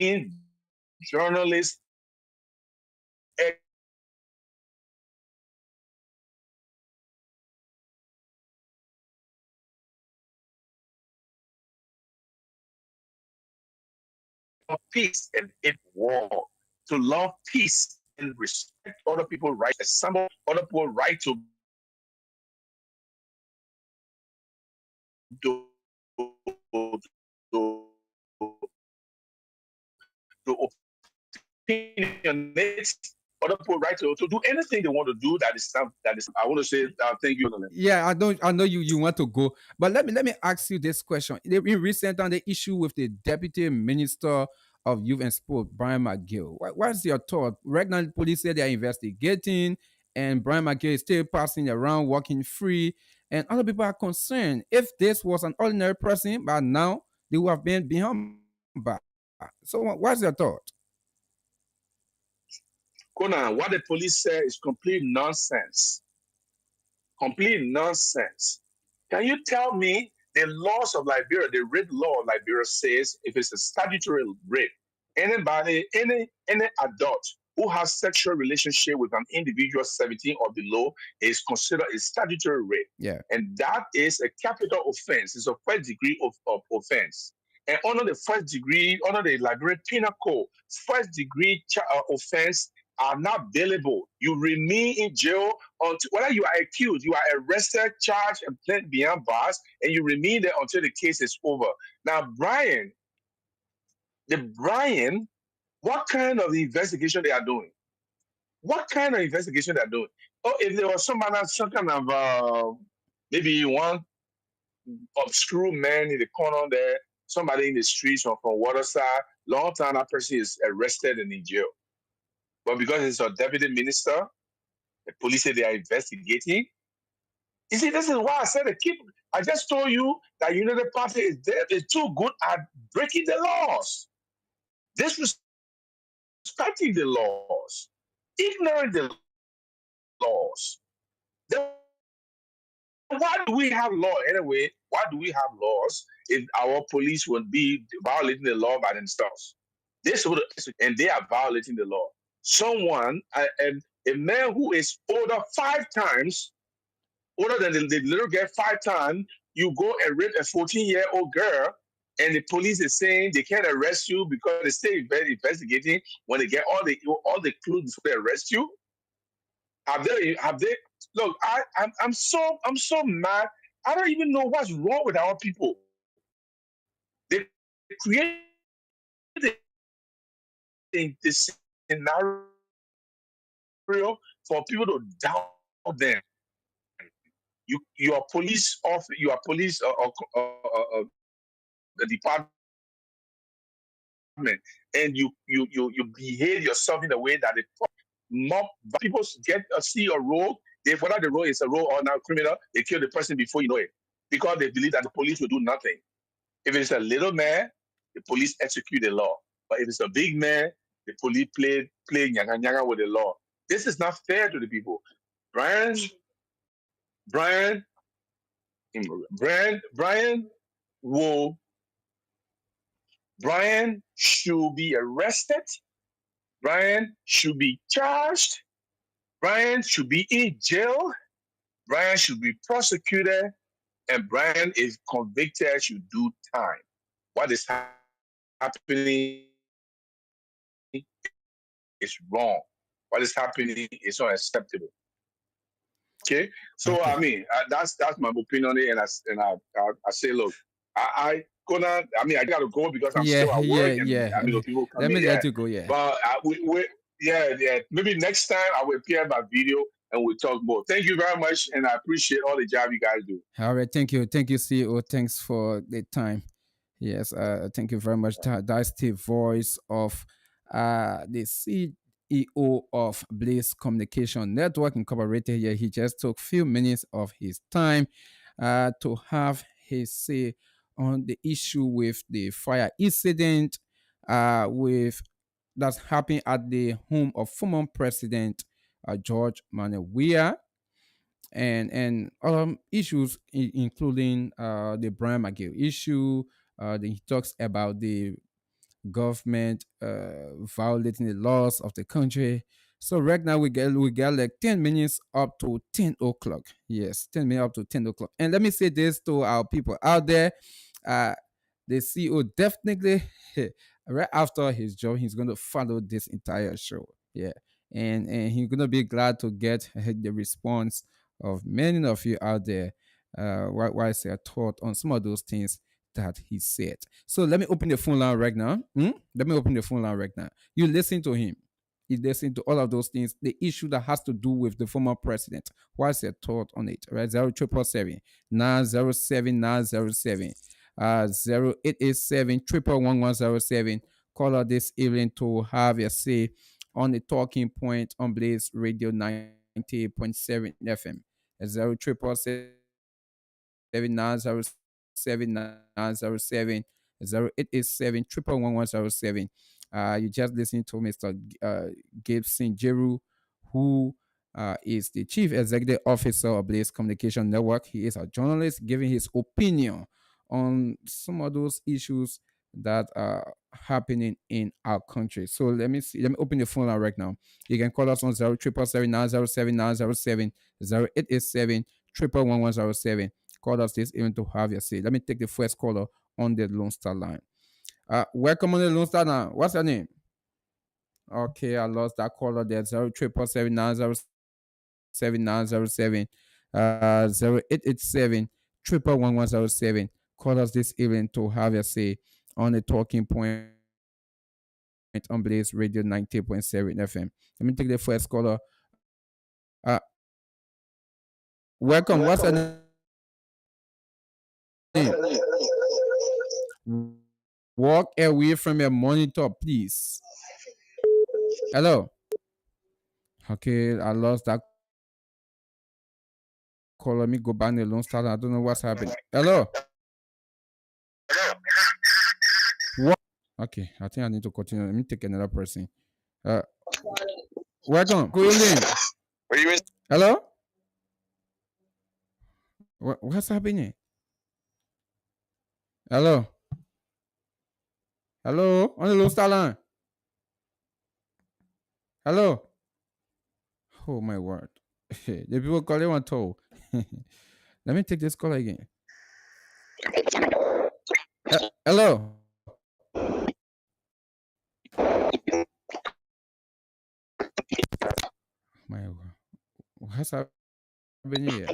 means journalists peace and in war, to love peace and respect other people's rights, as some other people's right to opinionate, other people right to do anything they want to do. That is I want to say thank you. Yeah, I know you want to go, but let me ask you this question. In recent on the issue with the Deputy Minister of Youth and Sport, Brian McGill. What's your thought? Right now, the police say they're investigating, and Brian McGill is still passing around, walking free, and other people are concerned. If this was an ordinary person, but now they would have been behind bars. So, what's your thought? KONAH, what the police say is complete nonsense. Complete nonsense. Can you tell me the laws of Liberia, the rape law of Liberia says if it's a statutory rape, any adult who has sexual relationship with an individual 17 or below is considered a statutory rape. Yeah. And that is a capital offense. It's a first degree of offense. And under the first degree, under the Liberia Penal Code, first degree offense are not bailable. You remain in jail until whether you are accused, you are arrested, charged, and placed behind bars, and you remain there until the case is over. Now, Brian, what kind of investigation they are doing? What kind of investigation they are doing? Oh, if there was some kind of maybe one obscure man in the corner there, somebody in the streets or from Waterside, long time that person is arrested and in jail. But because it's a deputy minister, the police say they are investigating. You see, this is why I said I just told you that United Party is too good at breaking the laws, disrespecting the laws, ignoring the laws. Then why do we have law anyway? Why do we have laws if our police would be violating the law by themselves? And they are violating the law. Someone, and A man who is older 5 times, older than the little girl 5 times, you go and rape a 14-year-old girl, and the police is saying they can't arrest you because they still investigating. When they get all the clues before they arrest you, have they look, I'm so mad. I don't even know what's wrong with our people. They create this scenario for people to doubt them. You are police off, you are police the department, and you behave yourself in a way that the mob people get see a role. They whether the role is a role or not criminal, they kill the person before you know it, because they believe that the police will do nothing. If it's a little man, the police execute the law. But if it's a big man, the police play nyanga nyanga with the law. This is not fair to the people. Brian, Brian, Brian will Brian should be arrested. Brian should be charged. Brian should be in jail. Brian should be prosecuted. And Brian is convicted, should do time. What is happening is wrong. What is happening is unacceptable. Okay, so Okay. I mean that's my opinion on it, and I say, look, KONAH, I mean I gotta go because I'm still at work, and I mean people come Let in, me yeah. let you go. Yeah. But yeah, maybe next time I will appear by video and we'll talk more. Thank you very much, and I appreciate all the job you guys do. All right. Thank you, CEO. Thanks for the time. Yes. Thank you very much. That's the voice of the CEO of Blaze Communication Network Incorporated. Here, he just took few minutes of his time to have his say on the issue with the fire incident with that's happened at the home of former President George Manuel Weah, and issues including the Brian McGill issue. Then he talks about the government violating the laws of the country. So right now we get like 10 minutes up to 10 o'clock. Yes, 10 minutes up to 10 o'clock. And let me say this to our people out there. Uh, the CEO definitely right after his job, he's going to follow this entire show. Yeah. And he's going to be glad to get the response of many of you out there while I say a thought on some of those things that he said. So let me open the phone line right now. Let me open the phone line right now. You listen to him. You listen to all of those things. The issue that has to do with the former president. What's your thought on it? Right? 0777 907 907 0887 11107. Call out this evening to have your say on the talking point on Blaze Radio 90.7 FM. 0777 907 907 0887 11107. You just listened to Mr. Gibson Jeru, who is the Chief Executive Officer of Blaze Communication Network. He is a journalist giving his opinion on some of those issues that are happening in our country. So let me open the phone line right now. You can call us on 0777 907 907 0887 11107. Call us this even to have your say. Let me take the first caller on the Lone Star line. Welcome on the Lone Star line. What's your name? Okay, I lost that caller there. 0777 907 907 0887 11107. Call us this evening to have your say on the talking point on Blaze Radio 90.7 FM. Let me take the first caller. Welcome. What's your name? Walk away from your monitor, please. Hello. Okay, I lost that call. Let me go back to the Lone Star. I don't know what's happening. Hello. What? Okay, I think I need to continue. Let me take another person. Welcome. Good evening. Hello. What's happening? Hello. Hello. On the Lone Star line. Hello. Oh my word. The people calling on toll. Let me take this call again. Hello. My word. What's happening here?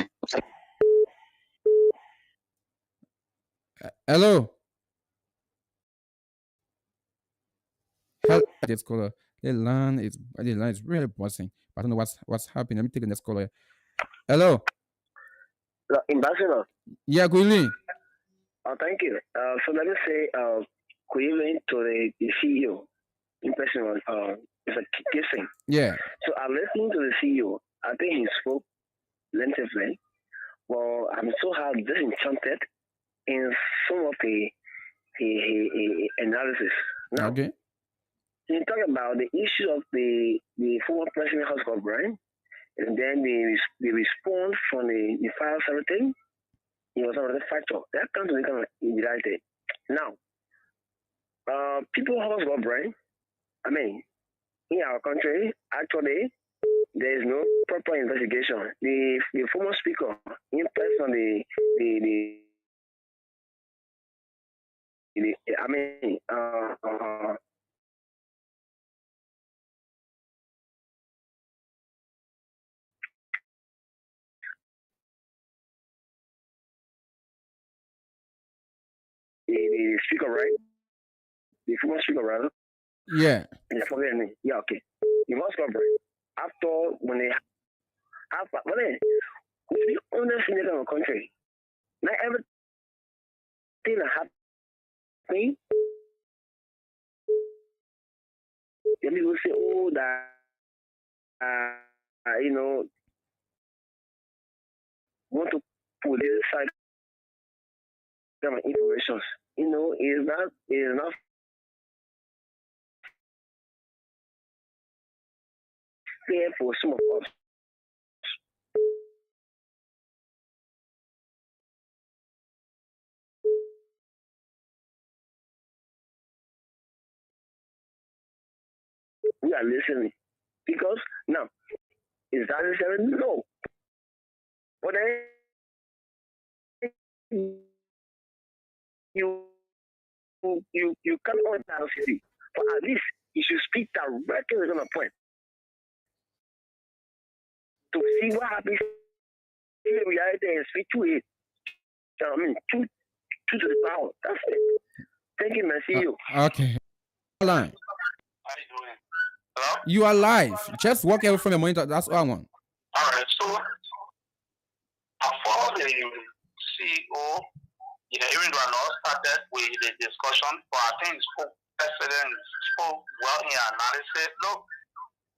Hello. Hello. This caller. The line is really buzzing. I don't know what's happening. Let me take the next caller. Hello. Ambassador, Yeah, good evening. thank you. So let me say, good evening to the CEO in person, Mr. Gibson. Yeah. So I listened to the CEO. I think he spoke lengthily. Well, I'm so hard disenchanted in some of the analysis. Now, Okay. you talk about the issue of the former president House of Brian, and then the response from the files, everything. It was already factual. That comes to become indirected. Now, people have got brain. I mean, in our country, actually, there is no proper investigation. The former speaker, in person, I mean, the speaker, right? The former speaker, right? Yeah. Yeah, forget me. Yeah, okay. The most brain. After when they after when they to be honest in the country, not everything that happening. Then people say, oh, that you know, want to politicize some information. You know, is not fair for some of us. We are listening because now is that necessary? No, but then you you can't understand city. But at least you should speak directly on a point to see what happens in reality and speak to it. I mean, to the power. That's it. Thank you, man. See you. Okay. Line. How you doing? Hello? You are live. Just walk away from your monitor. That's all I want. All right, so I follow the CEO. Yeah, even though I not started with the discussion, but I think President spoke well in analysis. Look,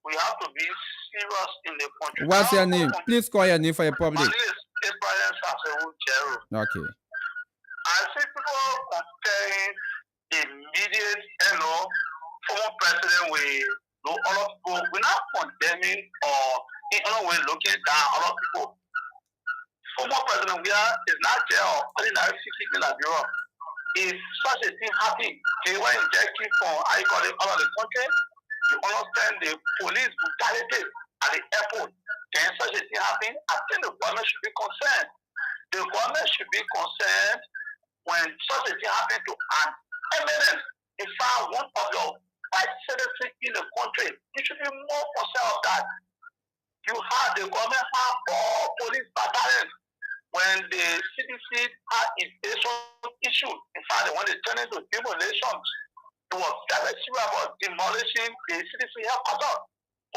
we have to be serious in the country. What's your name? Please call your name for your My public. name is Ibrahim Sasewu Jero. Okay. I see people comparing immediate, former president with other people. We're not condemning or in other way looking down other people. Former president we are is not jail, ordinary 60 million euro. If such a thing happen, they were injecting from I call it all of the country. You understand the police brutality at the airport. Then such a thing happen, I think the government should be concerned. The government should be concerned when such a thing happen to an eminent, in fact, one of your vice citizens in the country. You should be more concerned of that. You have the government have all police battalions. When the CDC had inflation issue, in fact, when they turned into demolition, it was very serious about demolishing the CDC headquarters.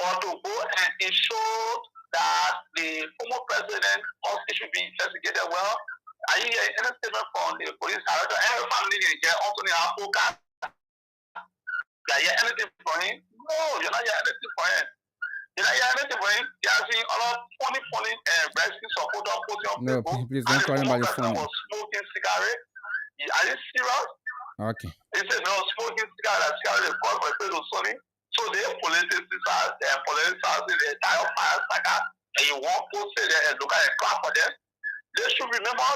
Or to go and ensure that the former president also should be investigated well. Are you hearing any statement from the police director? Every family in there also need a focus. You are hearing anything from him? No, you're not hearing anything from him. You're not hearing anything from him. You are seeing a lot of funny rescue supporter posting on No, Facebook. please don't call him by the phone. Was smoking cigarette. Are you serious? Okay. They said no smoking cigarette they call for a Sony. So they politicians the entire fire saga, and you want to say that and look at a clap for them. They should remember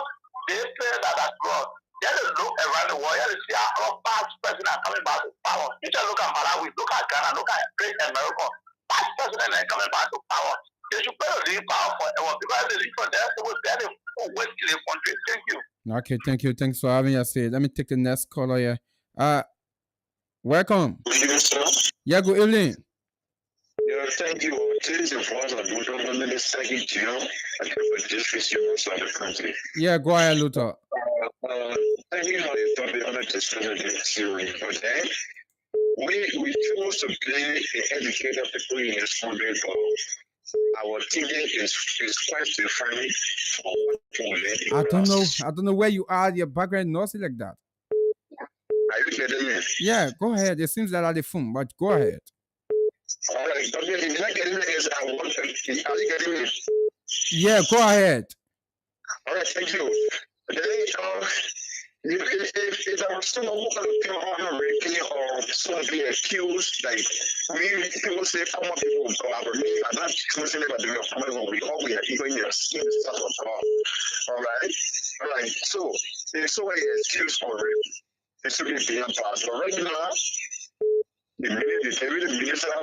they say that God. They have to look around the world. They have to see how past presidents are coming back to power. You just look at Malawi, look at Ghana, look at great America. Past presidents are coming back to power. They should pay the power forever because the for that was better for West the country. Thank you. Okay, thank you. Thanks for having us here. Let me take the next caller here. Welcome. Yeah, good evening. Yeah, thank you. This is the voice of the second June. I think for district units of the country. Yeah, go ahead, Luther. Thank you how you thought the other discussion series, but then we chose to play the educated people in this country for our thinking is quite different from what I don't know where you are. Your background noisy like that. Are you getting me? Yeah, go ahead. It seems that at the phone, but go ahead. All right, but if you're not getting me, are you getting me? Yeah, go ahead. All right, thank you. Then, if I was someone who can appear on a radio or someone be accused, like we people say, come on, people go out with me, I'm not choosing it, but we all we are even your skin stuff on top. All right. So, there's so many excuses for it. It should be being passed. But right now, the minister,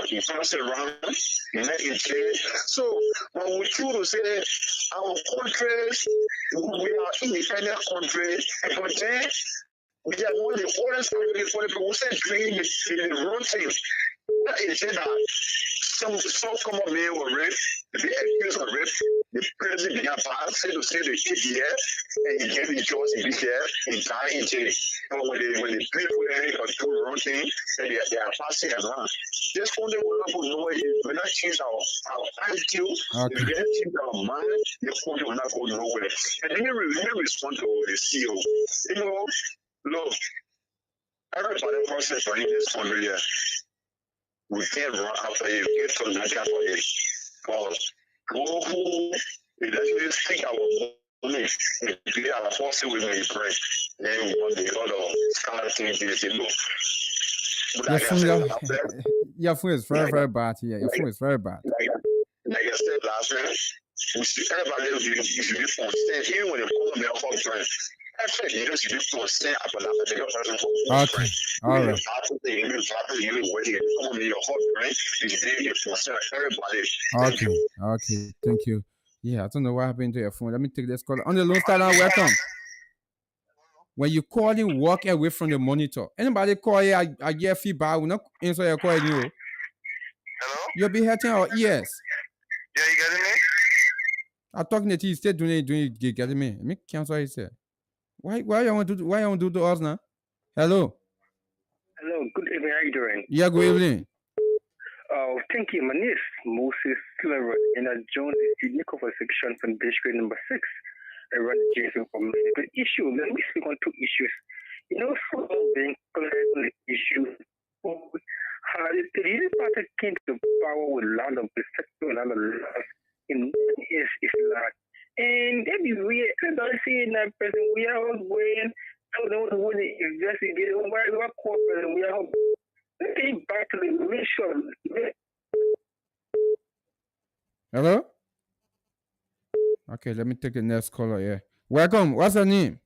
he turns around, he let it change. So, when we choose to say our countries, we are independent countries, but then we are one of the oldest countries for the people who say doing the wrong thing. That is it that some common men were raped, the accused of rape, the president began passed, said to say the ADF, and he gave the judge in BDF, he died in jail. And when the people or do the wrong thing, and they are passing around. This country will not know it. We will not change our attitude, we will not change our mind, the country will not go nowhere. And then we respond to the CEO. You know, look, everybody process for in this country here. We can't run after you, get to Naga for you. Because who it doesn't speak our money, we are forcing with me pray. Then we want the other kind of things they look. Your phone is very, very bad here. Your phone is very bad. Like I said last night, we should everybody you should be constant. Even when you call them a hot drink. Okay, all right. Okay, thank you. Yeah, I don't know what happened to your phone. Let me take this call. On the Lone Star line, welcome. When you call in, walk away from the monitor. Anybody call you, I get feedback, will not answer your call. Hello? You'll be hurting our ears. Yeah, you getting me? I'm talking to you, still doing it, you getting me? Let me cancel what you said. Why you want to do to us now? Hello. Hello, good evening. How are you doing? Yeah, good evening. Thank you. My name is Moses Silver, and I joined the Nicover section from district number 6. I run the Jason from the issue. Let me speak on two issues. You know, for being clear on the issue, how the Israeli party came to power with a lot of respect to a lot of love in Islam. And everywhere, everybody saying that person, we are all going, so those who investigate, why we are corporate, we are all getting back to the mission. Hello? Okay, let me take the next caller here. Welcome. What's your name?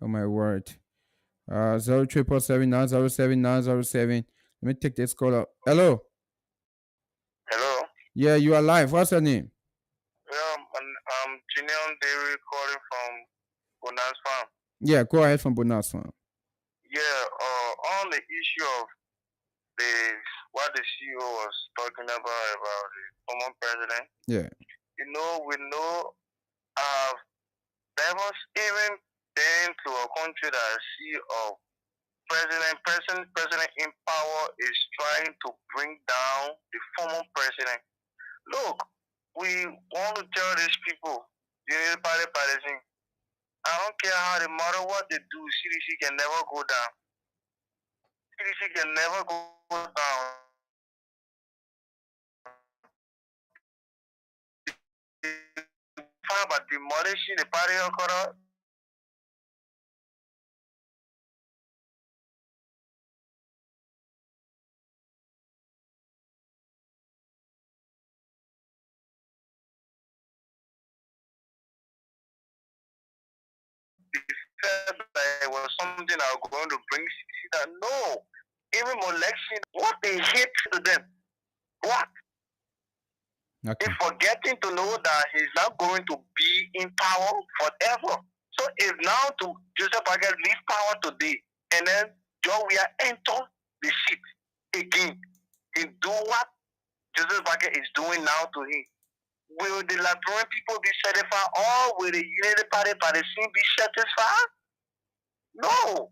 Oh my word. 0777907 Let me take this caller. Hello. Hello. Yeah, you are live. What's your name? Yeah, I'm Junior Dairy calling from KONAH's farm. Yeah, go ahead from Bonus Farm. Yeah, on the issue of what the CEO was talking about the former president. Yeah. You know, we know there was even been to a country that CEO president in power is trying to bring down the former president. Look, we want to tell these people, the party, I don't care how no matter what they do, CDC can never go down. CDC can never go down. But demolishing the party of that it was something that was going to bring CDC down. No. Even election, what they hate to them. Okay. He's forgetting to know that he's not going to be in power forever. So if now to Joseph Baker leave power today, and then John we are enter the seat again, he do what Joseph Baker is doing now to him. Will the Liberian people be satisfied, or will the Unity Party Palestine be satisfied? No.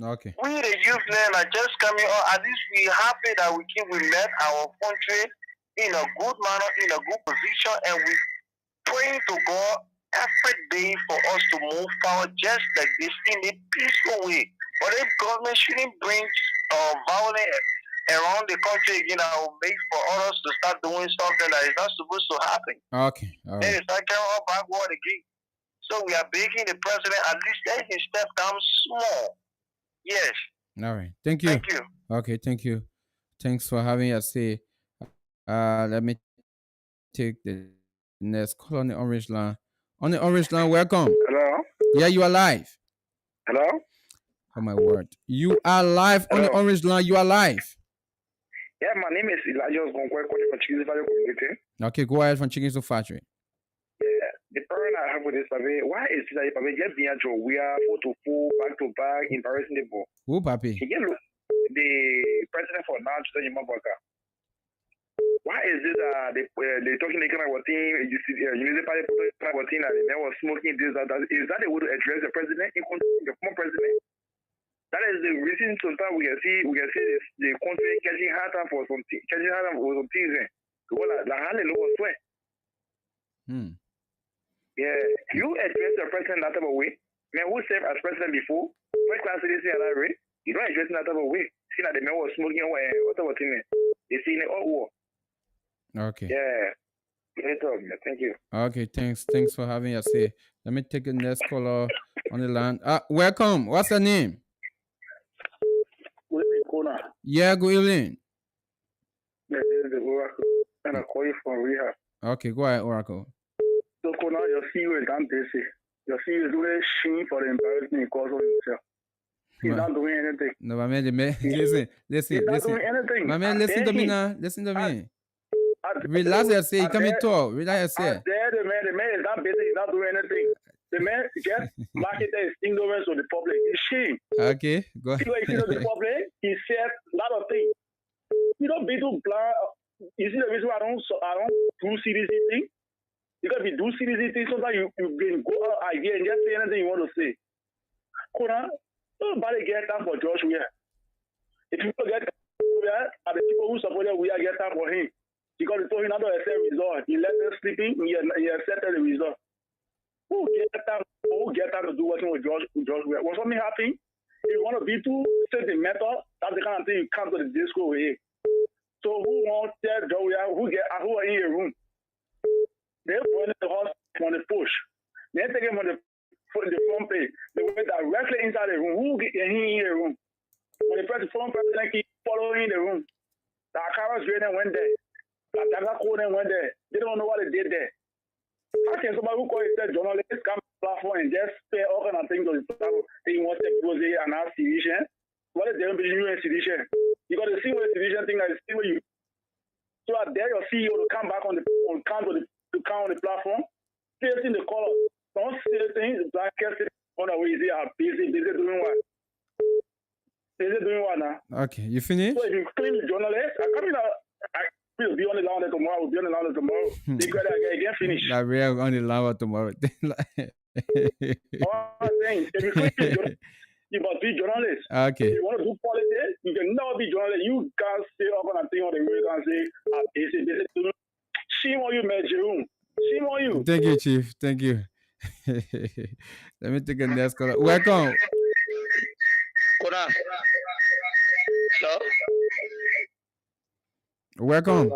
Okay. We the youth men are just coming on. At least we happy that we met our country in a good manner, in a good position, and we praying to God every day for us to move forward just like this in a peaceful way. But if government shouldn't bring violence around the country again, I will make for us to start doing something that is not supposed to happen. Okay. All Then right. it's like all backward again. So we are begging the president at least let him step down small. Yes. All right. Thank you. Thank you. Okay. Thank you. Thanks for having us say. Let me take the next call on the orange line. On the orange line, welcome. Hello? Yeah, you are live. Hello? Oh my word. You are live on the Hello? orange line. You are live. Yeah, my name is Elijah Ogonkwe, calling from Chicken Valley Community. Okay, go ahead from Chickens to Factory. Yeah, the problem I have with this, why is it that if I get being Joe, we are full back to back, embarrassing the ball. Who, papi? Again, look, the president for now, Chicken Mabaka. Why is it they talking the kind of thing, you see, Party kind of thing, and they were smoking this, that, is that a way to address the president, the former president? That is the reason sometimes we can see this, the country catching harder for some things. Well, the handle was sweat. Yeah, you address the president that type of way. Man, who served as president before? First class citizen at that rate. You don't address that type of way. See that the man was smoking whatever thing. They see it all war. Okay. Yeah. Thank you. Okay, thanks. Thanks for having us here. Let me take the next caller on the line. Welcome. What's your name? Good evening, KONAH. Yeah, good evening. Yeah, this is the Oracle. And I call you from rehab. Okay, go ahead, Oracle. So, KONAH, your CEO is not busy. Your CEO is doing shame for the embarrassment he caused on himself. He's not doing anything. No, my man, listen. He's not doing anything. My man, listen to me now. Listen to me. Relax yourself. You come and talk. Relax yourself. The man is not busy. He's not doing anything. The man just marketed his ignorance to the public. It's shame. Okay, go ahead. You know, the public, he said a lot of things. You don't be too blind. You see the reason why I don't do CDC thing? Because if you do CDC thing, sometimes you can go out idea and just say anything you want to say. KONAH, nobody get time for Josh Weir. If people get time for Weir, are the people who supported Weir get time for him. Because he told him not to accept result. He let them sleeping, he accepted the result. Who get time to do what with Josh Weir? When something happen, if you want to be too sentimental, that's the kind of thing you come to the disco with. So who wants to tell Josh Weir who are in your room? They put the horse on the push. They take him on the front page. They went directly inside the room. Who get in your room? When the front president keep following the room. The Akaras went there. The Tanga went there. They don't know what they did there. How can somebody who calls himself journalist come to the platform and just say all kind of things on the platform? He wants to expose it and have sedition. What is the difference between you and sedition? You got to see what the sedition thing is. See what you. So I dare your CEO to come back on the platform, facing the color. Don't say things. Black person on the way. They are busy doing what? Busy doing what now? Okay, you finished? So if you claim the journalist, I come in. I will be on the line tomorrow. We'll be on the line tomorrow. They got again finish. Not real on the line tomorrow. All I'm saying, if you claim you must be journalist. Okay. If you want to do politics, you can never be journalist. You can't say up and thing on the radio and say, busy. Shame on you, man, Jerome. Shame on you. Thank you, Chief. Thank you. Let me take a next caller. Welcome. KONAH. Hello? Welcome.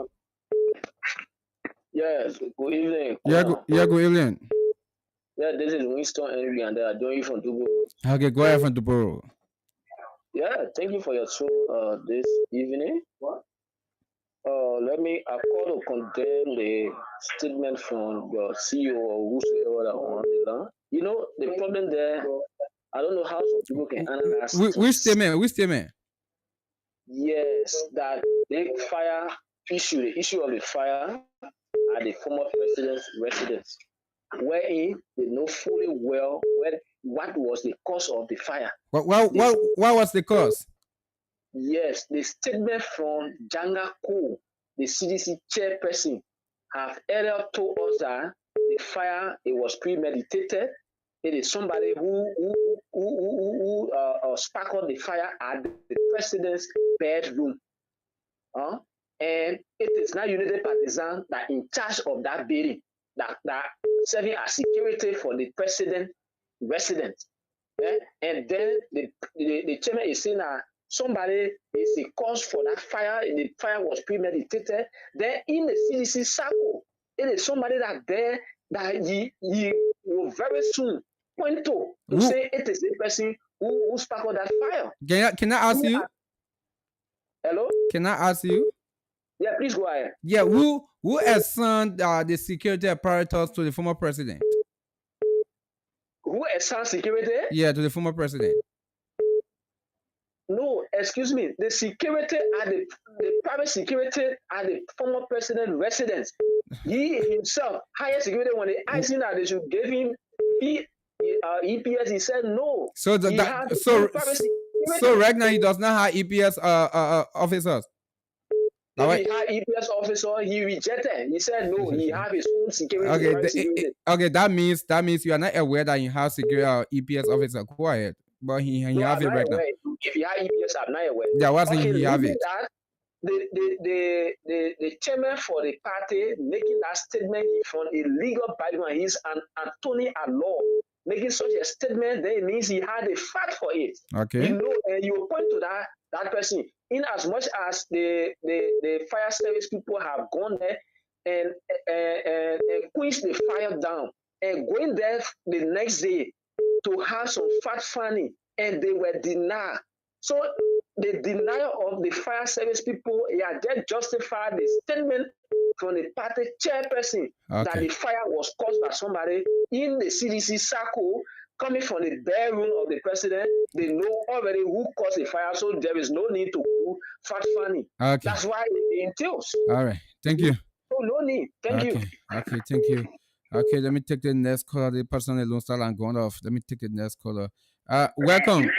Yes, good evening. Yeah, good evening. Yeah, this is Winston Henry, and they are doing from Dubai. Okay, go ahead from the borough. Yeah, thank you for your show this evening. I call to condemn the statement from your CEO or whosoever that on the line. You know, the problem there, I don't know how some people can analyze. Which statement? Yes, that they fire issue, the issue of the fire at the former president's residence, wherein they know fully well what was the cause of the fire. What was the cause? Yes, the statement from Janga Ko, the CDC chairperson, have earlier told us that the fire, it was premeditated. It is somebody who sparkled the fire at the president's bedroom. And it is now United Partisan that in charge of that building, that serving as security for the president residence. And then the chairman is saying that somebody is the cause for that fire. The fire was premeditated. Then in the CDC circle, it is somebody that he will very soon point to say it is the person who sparkled that fire. Can I ask you? Hello? Can I ask you? Yeah, please go ahead. Yeah, who assigned the security apparatus to the former president? Who assigned security? Yeah, to the former president. No, excuse me. The security at the private security at the former president residence. He himself hired security when they asked him that they should give him EPS. He said no. So right now he does not have EPS officers. If he had EPS officer, he rejected. He said no. He have his own security. Okay, that means you are not aware that he has security EPS officer. Go ahead. But he have it right now. If he had EPS, I'm not aware. Yeah, he have it? The chairman for the party making that statement from a legal background, he's an attorney at law. Making such a statement, then it means he had a fact for it. Okay. And you point to that person. In as much as the fire service people have gone there and quenched the fire down and going there the next day to have some fact finding, and they were denied. So the denial of the fire service people, just justified the statement from the party chairperson that the fire was caused by somebody in the CDC circle coming from the bedroom of the president. They know already who caused the fire, so there is no need to do fact finding. Okay. That's why it entails. All right. Thank you. So no need. Thank you. Okay, thank you. Okay, let me take the next caller. The person alone start and going off. Let me take the next caller. Welcome.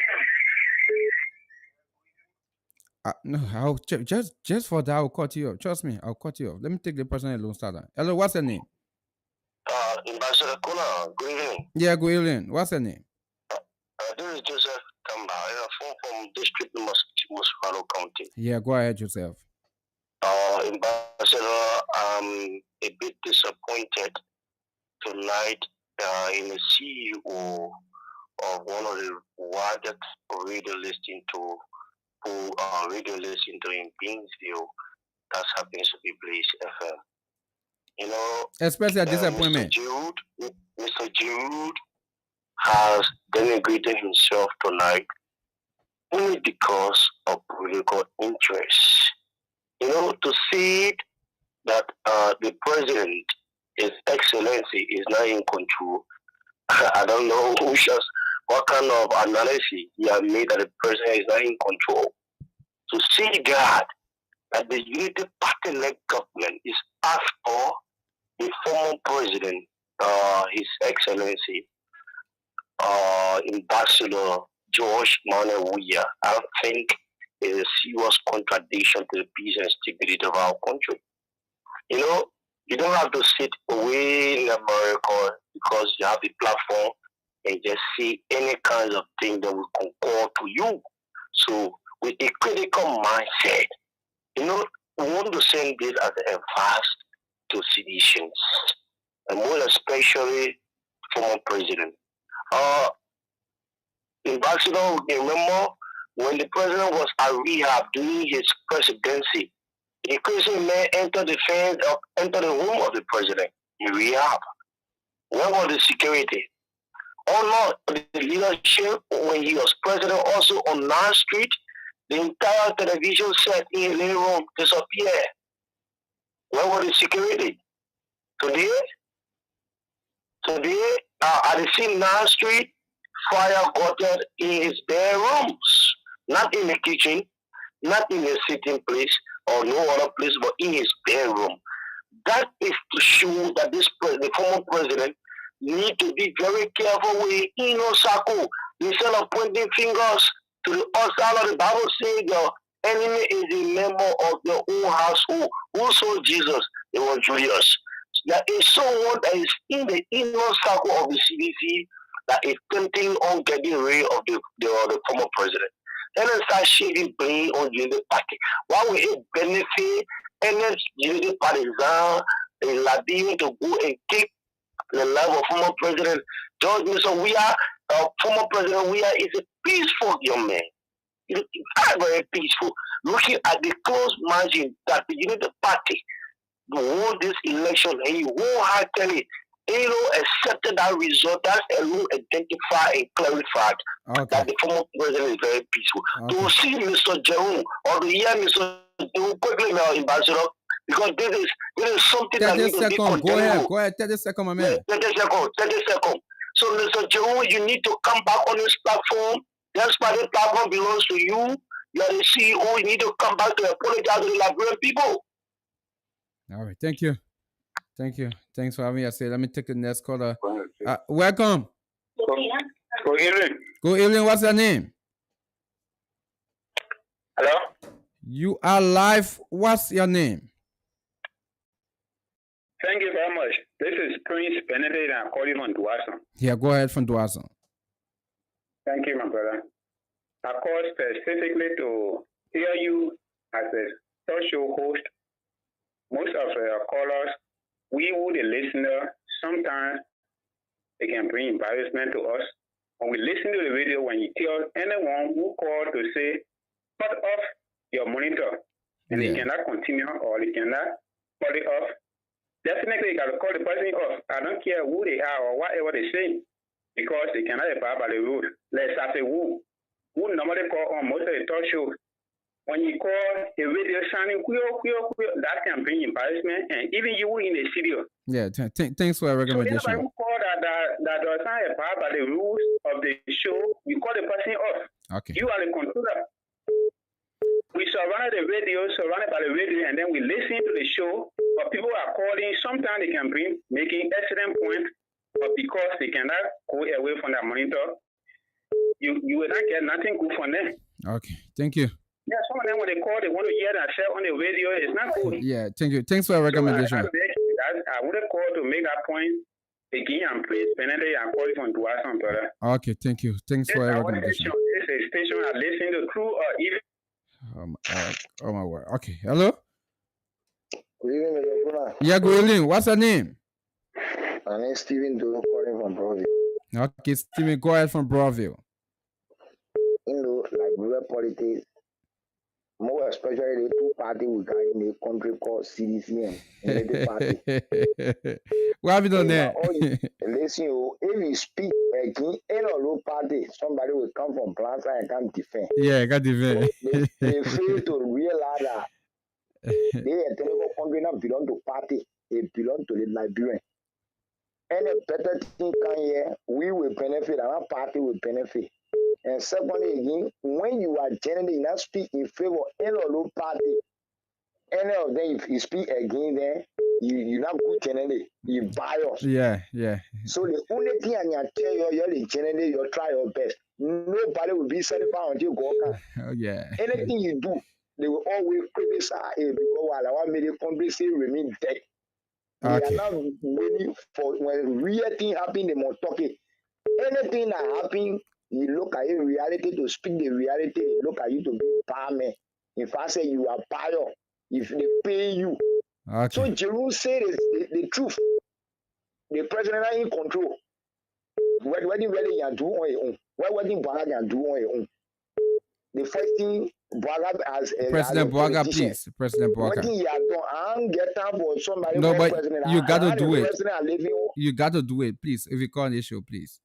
No, I'll just for that I'll cut you off. Trust me, I'll cut you off. Let me take the person alone starter. Hello, what's your name? Ambassador KONAH, good evening. Yeah, good evening. What's your name? This is Joseph Kamba. I'm from District Muswaro County. Yeah, go ahead, Joseph. Ambassador, I'm a bit disappointed tonight in the CEO of one of the widest radio listening to in Bingsville. That happens to be Blaze FM. You know, especially a disappointment. Mr. Jude has denigrated himself tonight only because of political interest. You know, to see that the president, His Excellency, is not in control. I don't know what kind of analysis he has made that the president is not in control. To see that the Unity Party-led government is asked for the former president, His Excellency, Ambassador George Manuel Weah, I think is a serious contradiction to the peace and stability of our country. You know, you don't have to sit away in America because you have the platform and just see any kind of thing that will concord to you. So, with a critical mindset, you know, we want to send this as a advice to citizens, and more especially former president. Ambassador, remember when the president was at rehab during his presidency, the Christian man entered the home of the president in rehab. Where was the security? Oh no, the leadership when he was president also on 9th Street, the entire television set in his living room disappeared. Where was the security? Today, at the same 9th Street, fire got in his bedrooms, not in the kitchen, not in the sitting place, or no other place but in his bedroom. That is to show that the former president need to be very careful with circle. Instead of pointing fingers to the other side of the Bible says the enemy is a member of your own household. Who saw Jesus? It was Julius. There is someone that is in the inner circle of the CDC that is tempting on getting rid of the former president. And then start shading blame on the party. Why will it benefit any unity partisan in Ladino to go and take the life of former president George Mason? We are former president. We are is a peaceful young man. It's very, very peaceful. Looking at the close margin that the unity party won this election, and he wholeheartedly accepted that result. That's alone identified and clarified that the former president is very peaceful. To see Mr. Jerome or to hear Mr. Jerome quickly now, Ambassador, because this is something that needs to be condemned. Go ahead, 30 seconds, my man. 30 seconds. So, Mr. Jerome, you need to come back on this platform. That's why the platform belongs to you. You are the CEO. You need to come back to apologize to the Liberian people. All right, thank you. Thanks for having me. I said, let me take the next caller. Welcome. Good evening. Good evening. What's your name? Hello? You are live. What's your name? Thank you very much. This is Prince Benedict. I'm calling from Duason. Yeah, go ahead from Duason. Thank you, my brother. I called specifically to hear you as a talk show host. Most of the callers, we who the listener, sometimes they can bring embarrassment to us. When we listen to the video, when you tell anyone who called to say, cut off your monitor, and they cannot continue or they cannot cut it off, definitely you got to call the person off. I don't care who they are or whatever they say, because they cannot abide by the rules. Let's say who normally call on most of the talk shows. When you call a radio sounding that can bring embarrassment, and even you in the studio. Yeah, thanks for a recommendation. So who call that does not abide by the rules of the show, you call the person off. Okay. You are the controller. We surrounded by the radio, and then we listen to the show. But people are calling. Sometimes they can bring making excellent points, but because they cannot go away from that monitor, you will not get nothing good from them. Okay, thank you. Yeah, some of them when they call, they want to hear that share on the radio. It's not good. Yeah, thank you. Thanks for a recommendation. So I would have called to make that point again and please Benedict and call from Duason, brother. Okay, thank you. Thanks for a recommendation. This is a station I listen to through or even. Oh my word. Okay, hello. Good evening, Mr. KONAH. Yeah, good evening. What's your name? My name is Stephen Doe, calling from Broadville. Okay, Stephen, go ahead from Broadville. Like rural politics, more especially the two parties we got in the country called CDC and the party. What have you done there? Listen, if you speak against any other party, somebody will come from Plaza and come defend. Yeah, I got defend. They fail to realize that they country not belong to party, they belong to the Liberian. Any better thing come here, we will benefit, our party will benefit. And secondly, again, when you are generally not speak in favor of any other party, any of them, if you speak again, then you not good generally, you bias. Yeah. So the only thing I can tell you, you're generally, you try your best. Nobody will be satisfied until God can. Oh, yeah. Anything you do, they will always criticize it because while I want to country still remain dead. Okay. We are not waiting for when real thing happen, they must talk it. Anything that happen, you look at it reality to speak the reality, they look at you to be power man. If I say you are power, if they pay you. Okay. So Jerome said the truth. The president are in control. What you really can do on your own? What you can do on your own? The first thing Boaga as President Boaga, please. President Boaga. What you have done, I don't get time for somebody. No, but you got to do it. You got to do it, please. If you call an issue, please.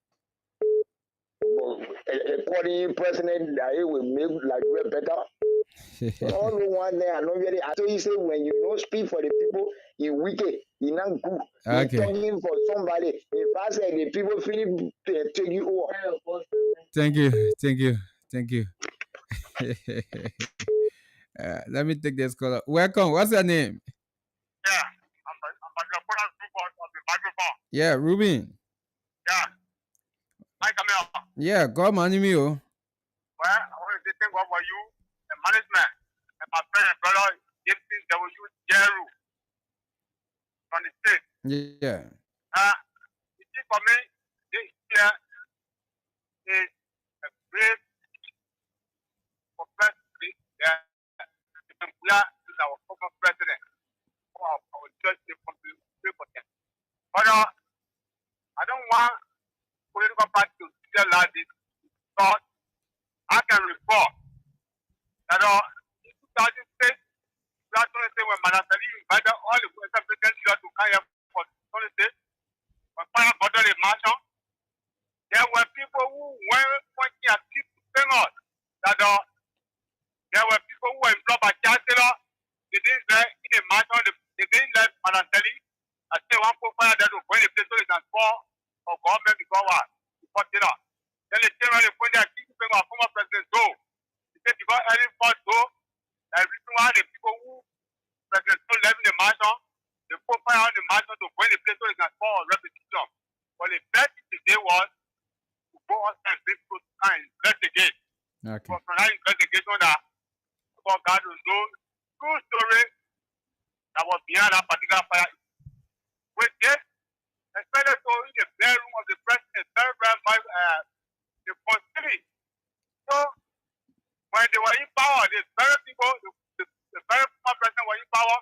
According president, that it will make like way better. All the one there, I know really. I told you say when you don't speak for the people, you wicked, you not good. Okay. You're talking for somebody. If I say the people feel take you over. Thank you. Let me take this caller. Welcome. What's your name? Yeah, I'm the product of the microphone. Yeah, Ruben. Yeah. Hi, Camille. Yeah, God money me. Oh. Well, I want to say thank God for you, the management, and my friend and brother, James W. Jeru from the state. Yeah. You see, for me, this year is a great opportunity that we are with our former president for our church to pray for them. But I don't want political party to tell us this, but I can report that in 2006, when Manasali invited all the Western presidents to come here for 20 when fire bottled a mansion, there were people who were pointing at people famous that there were people who were employed by chancellor. They didn't let in a mansion, they didn't let Manasali. I say one profile that will go in a place so they can fall for government because what? Before Taylor. Then they came around and pointed at people famous, former president Joe. He said because every fought Joe, the reason why the people who President Joe left in the mansion, they profile on the mansion to go in a place so they can fall on repetition. But the best thing today was to go out and investigate. Okay. But from that investigation that God will know true story that was behind that particular fire. With this, especially so in the bedroom of the president, very, very much responsibility. So when they were in power, the very people, the very former president were in power,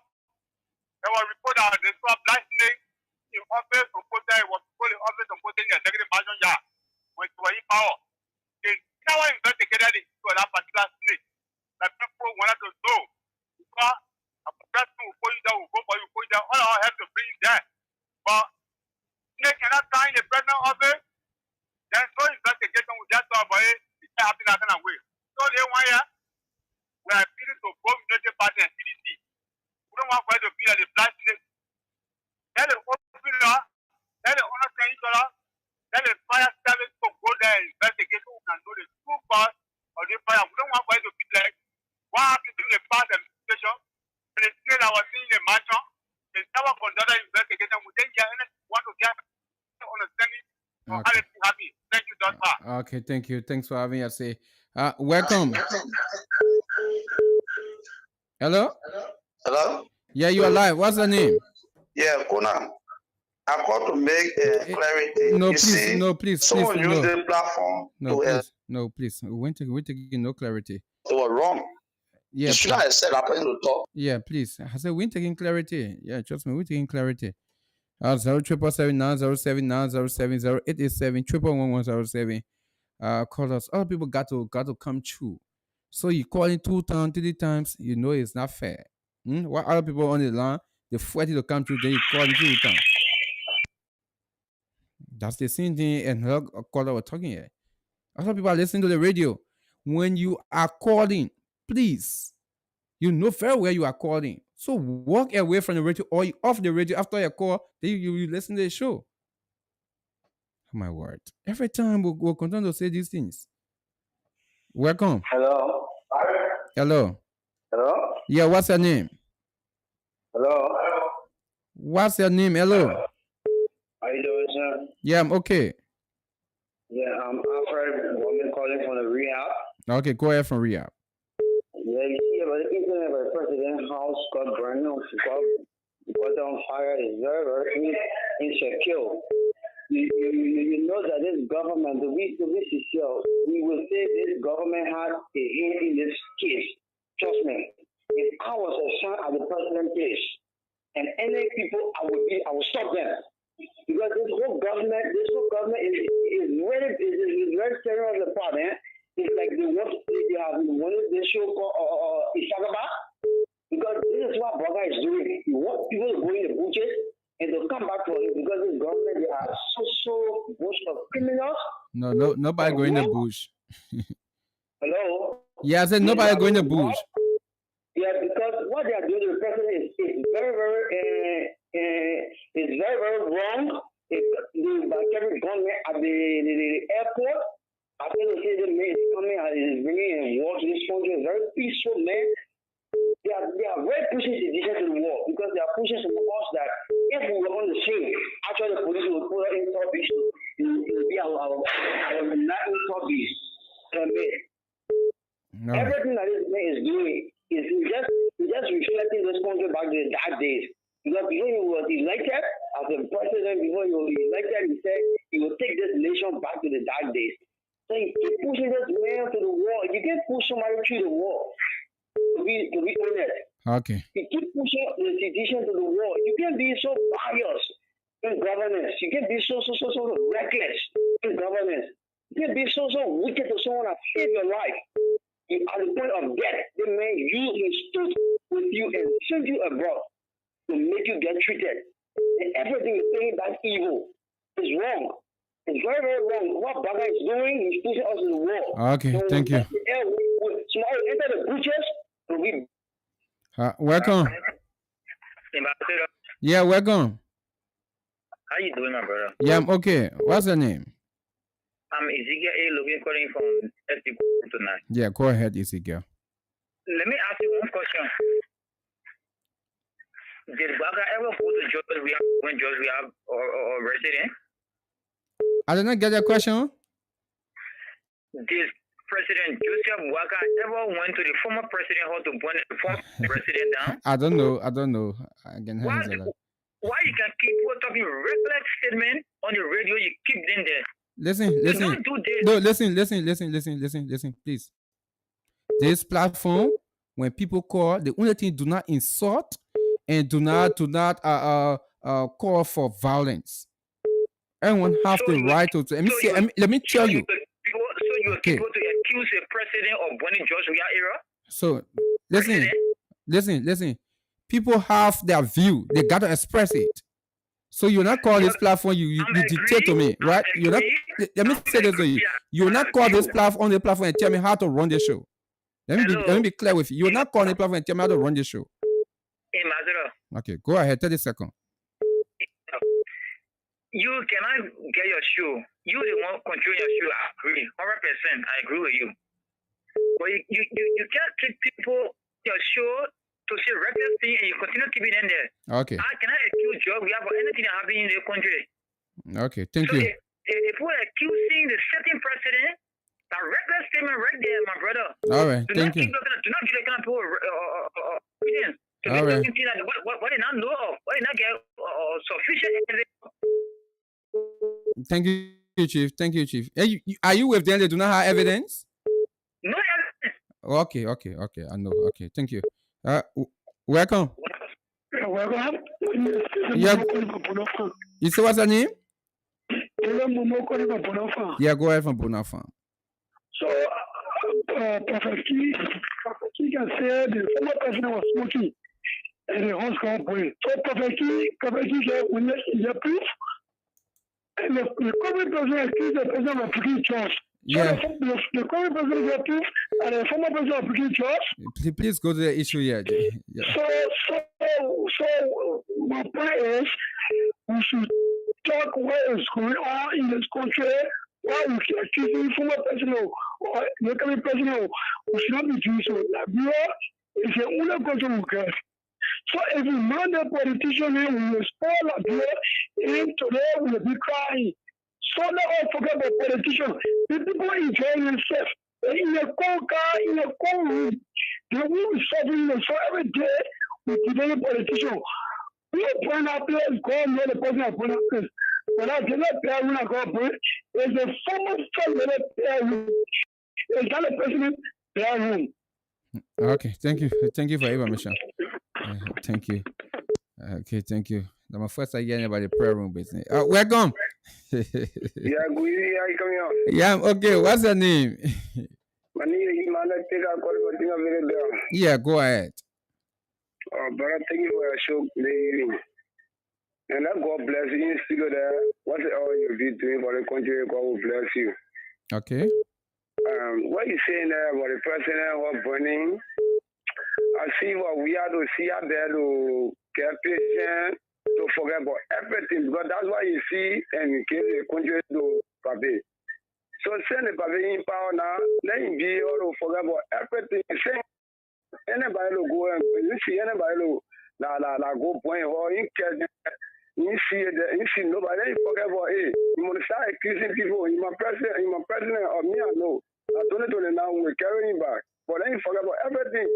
there was report that they saw black snake in office from Potter, was put in office from Potter in the executive mansion yard when they were in power. They never investigated it to that particular snake. That people wanted to know. Because a president will put you there, will go for you, put you there, all our have to bring you there. But snake cannot sign the president office, there's no investigation with that stuff, but it's happening that kind of way. So they want here, we are appealing to both United Party and CDC. We don't want to be like the black snake. Let the open law, let the honor each other, let the fire service to go there and investigate who can do the true cause of the fire. We don't want to be like what happened during the past administration. When the snake that was in the mansion, they never conducted investigation. We didn't get anything. Want to get understanding. So Okay. I'll be happy. Thank you, Dr. Okay, thank you. Thanks for having us. Welcome. Hello? Hello? Yeah, you are live. What's the name? Yeah, KONAH. I called to make clarity. No, You please, see, no, please, someone please, used no. the platform No, to please, no, please. We're taking no clarity. It was wrong. Yeah, You should have said I plan to talk. yeah, please. I said we're taking clarity. Yeah, trust me, we're taking clarity. 0777907907887 call us. Other people got to come true. So you call in 2 times, 3 times, you know it's not fair. While other people on the line, they fight to come true, then you call in 3 times. That's the same thing and her caller was talking here. Other people are listening to the radio. When you are calling, please, you know very well you are calling. So walk away from the radio or you off the radio after your call, then you listen to the show. Oh my word. Every time we'll continue to say these things. Welcome. Hello. Hello. Hello. Yeah, what's your name? Hello. What's your name? Hello. How you doing, sir? Yeah, I'm okay. Yeah, I'm Alfred. I'm calling from the rehab. Okay, go ahead from rehab. Yeah, you see, but the internet by the president's house got burned down. Got on fire is very, very insecure. You know that this government, to be sincere, we will say this government has a hand in this case. Trust me. If I was a son at the president's case, and any people, I will stop them. Because this whole government is very serious the part, eh? It's like they have wanted this show called Isagaba. Because this is what Boga is doing. You want people to go in the bushes and they'll come back for it because this government, they are so bush of criminals. No, nobody going in the bush. Hello? Yeah, I said nobody going in the bush. Yeah, because what they are doing to the president is very, very wrong. By Kevin Conway at the airport, I think they say the man is coming and is bringing and watch this country is very peaceful, man. dark days. Because before he was elected as a president, before he was elected, he said he will take this nation back to the dark days. So he keep pushing this man to the wall. You can't push somebody through the wall. To be honest. Okay. You keep pushing the institution to the wall. You can't be so biased in governance. You can't be so reckless in governance. You can't be so wicked to someone that saved your life. At the point of death, the man he stood with you and sent you abroad to make you get treated. And everything is saying that's evil. It's wrong. It's very, very wrong. What Baga is doing, he's pushing us in the wall. Okay, so thank you. Tomorrow enter the butchers and we. Welcome. Yeah, welcome. How you doing, my brother? Yeah, I'm okay. What's your name? I'm Ezekiel A. Logan calling from ST tonight. Yeah, go ahead, Ezekiel. Let me ask you one question. Did Baga ever go to George Rehab when George Rehab or resident? I did not get your question. Did President Joseph Waka ever went to the former president hall to burn the former president down? I don't know. Again, why you can keep talking regular statement on the radio? You keep them there. Listen. Don't do this. No, listen, please. This platform, when people call, the only thing, do not insult and do not call for violence. Everyone have the right to. Let me tell you. So you're people to accuse the president of burning George Weah era? So listen. People have their view. They gotta express it. So you're not call this platform. You dictate to me, right? You're not. Let me say this to you. You're not call this platform on the platform and tell me how to run the show. Let me be clear with you. You're not calling the platform and tell me how to run the show. Okay, go ahead. 30 seconds. You cannot get your show. You the one controlling your show. I agree. 100%. I agree with you. But you can't keep people your show to say reckless thing and you continue keeping them there. Okay. I cannot accuse job we have anything that happening in the country. Okay, thank you. If we're accusing the sitting president, a reckless statement right there, my brother. All right, thank you. Do not give the kind of people opinions. All right. What they not know of, what they not get sufficient evidence. Thank you, Chief. Hey, are you with them? They do not have evidence? No evidence. Okay. I know. Okay, thank you. Welcome. Welcome. Yeah. You say what's your name? Yeah, go ahead from Bonafan. So, perfectly can say the former president was smoking and the host got away. So, perfectly said, when you proof, and the current president accused the president of breaking trust. Yeah. So the current president is approved and the former president of breaking trust. Please go to the issue here. Yeah. So my point is, we should talk what is going on in this country. Why we keep accusing former president or the current president, we should not be doing so. Liberia is the only country we get. So if we mind the politician, we will spoil Liberia, and today we will be crying. So let us forget about politicians. The people enjoy themselves. In a cold car, in a cold room, they will be suffering. So every day, we debate politicians. We point out players, God know the person of point out players. But I cannot tell when I go point. There's a former family player room. Is that a president player room? Okay, thank you. Thank you for your information. Thank you. Okay, thank you. Now, my first I get about the prayer room business. Welcome. Yeah, good. How you coming out? Yeah, okay. What's your name? My name is Emmanuel. Yeah, go ahead. Brother, thank you for your show today. And that God bless you. In studio there, what's all you'll be doing for the country, God will bless you. Okay. What you saying there about the president was burning? I see what we have to see out there to get patient, to forget about everything, because that's why you see and in case the country to papi. So send the papi in power now, let him be able to forget about everything. Say anybody will go and you see anybody will go point or in case you see nobody, then you forget about it. You must start accusing people. You my president or me, I know. I don't know now we're carrying back. But then you forget about everything.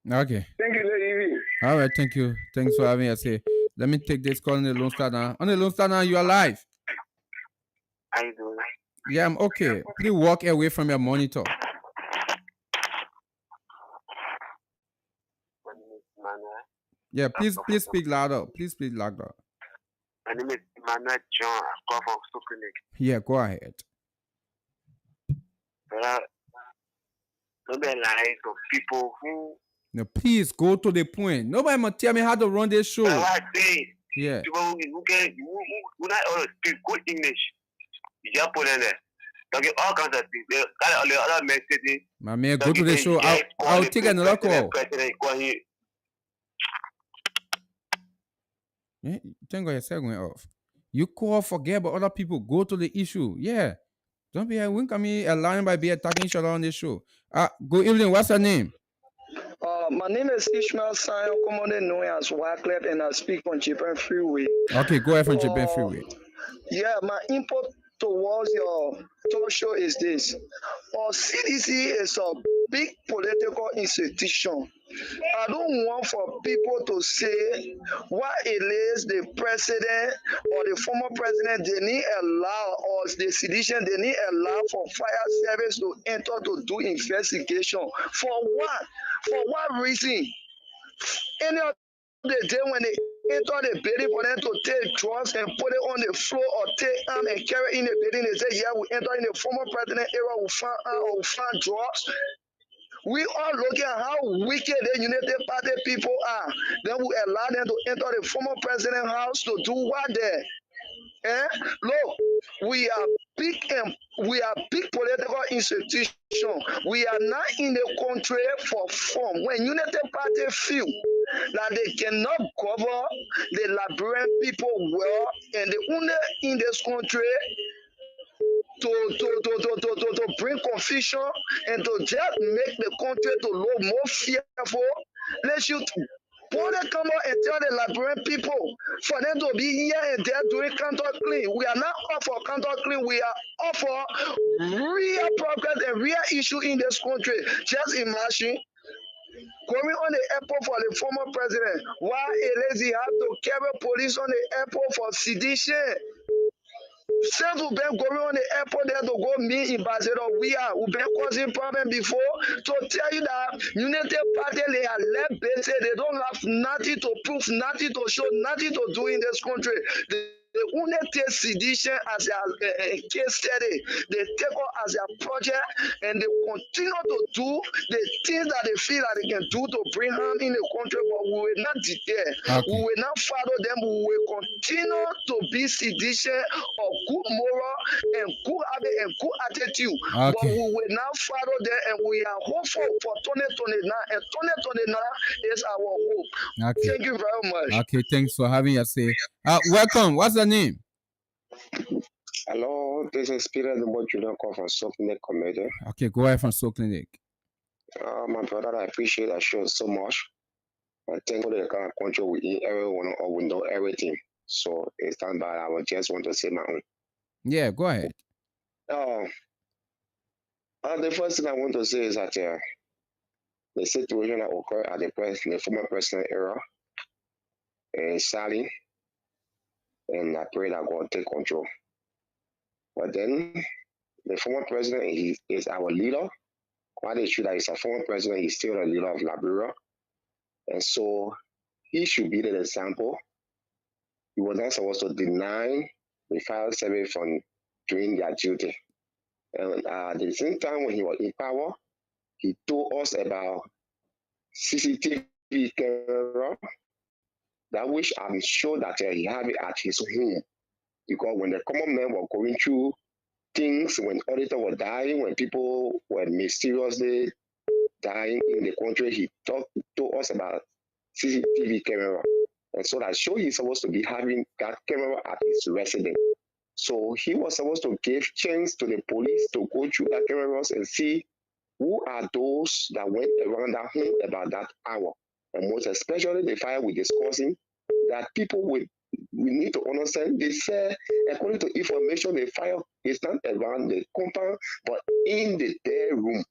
Okay. Thank you, Lady. All right. Thank you. Thanks for having us here. Let me take this call on the Lone Star now. On the Lone Star now, you are live. How you doing? Yeah, I'm okay. Please walk away from your monitor. My name is Emmanuel. Yeah, please speak louder. Please speak louder. My name is Emmanuel John. I call from Clinic. Yeah, go ahead. But don't be lying to people who. No, please go to the point. Nobody must tell me how to run this show. But what I say, Yeah. people who not all speak good English, you just put in there. Talking all kinds of things. They got all the other messages. My man, go to the show. I'll take another call. Yeah, thank God your cell going off. You call, forget about other people. Go to the issue. Yeah. Don't be when come here lying by be attacking each other on this show. Good evening. What's your name? My name is Ishmael Sion, commonly known as Wycliffe, and I speak on Japan Freeway. Okay, go ahead from Japan Freeway. Yeah, my input towards your talk show is this. CDC is a big political institution. I don't want for people to say why it is the president or the former president they need allow or the sedition they need allow for fire service to enter to do investigation. For what? For what reason? Any of the day when they enter the building for them to take drugs and put it on the floor or take arm and carry in the building, they say, yeah, we enter in the former president era, we find arm or we find drugs. We are looking at how wicked the United Party people are. Then we allow them to enter the former president's house to do what there? Look, we are big political institution. We are not in the country for fun. When United Party feel that they cannot cover the Liberian people well, and the only in this country to bring confusion and to just make the country to look more fearful, let you Border come out and tell the Liberian people for them to be here and there doing counter clean. We are not up for counter clean. We are up for real progress and real issue in this country. Just imagine going on the airport for the former president. Why a lazy have to carry police on the airport for sedition? Since we've been going on the airport there to go meet ambassador, we've been causing problem before. To tell you that United Party they are left base, they don't have nothing to prove, nothing to show, nothing to do in this country. They only take sedition as a case study. They take it as a project and they continue to do the things that they feel that they can do to bring harm in the country, but we will not deter. Okay. We will not follow them. We will continue to be sedition of good moral and good habit and good attitude. Okay. But we will not follow them and we are hopeful for 2029 and 2029 is our hope. Okay. Thank you very much. Okay, thanks for having us here. Welcome. What's the name? Hello, this is Peter the Boy Junior call from Soul Clinic Committee. Okay, go ahead from Soul Clinic. My brother, I appreciate that show so much. I think for the kind of country we in, everyone or we know everything. So it's not bad. I would just want to say my own. Yeah, go ahead. The first thing I want to say is that the situation that occurred at the former president era is sadly, and I pray that God take control. But then the former president he is our leader. Why they should that he's a former president, he's still the leader of Liberia. And so he should be the example. He was not supposed to deny the fire service from doing their duty. And at the same time when he was in power, he told us about CCTV camera, that which I'm sure that he had it at his home. Because when the common man were going through things, when auditors were dying, when people were mysteriously dying in the country, he told us about CCTV camera. And so that show he's supposed to be having that camera at his residence. So he was supposed to give chance to the police to go through that cameras and see who are those that went around that home about that hour. And most especially the fire we're discussing, that people we need to understand, they say, according to information, the fire is not around the compound, but in the day room.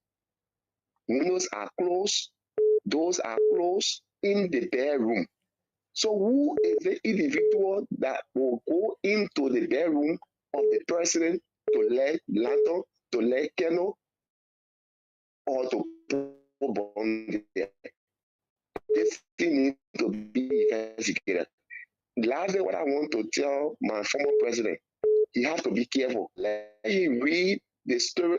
Windows are closed, those are closed in the bedroom. So who is the individual that will go into the bedroom of the president to let lantern, to let candle, or to put bomb there? This thing needs to be investigated. Lastly, what I want to tell my former president, he has to be careful. Let him read the story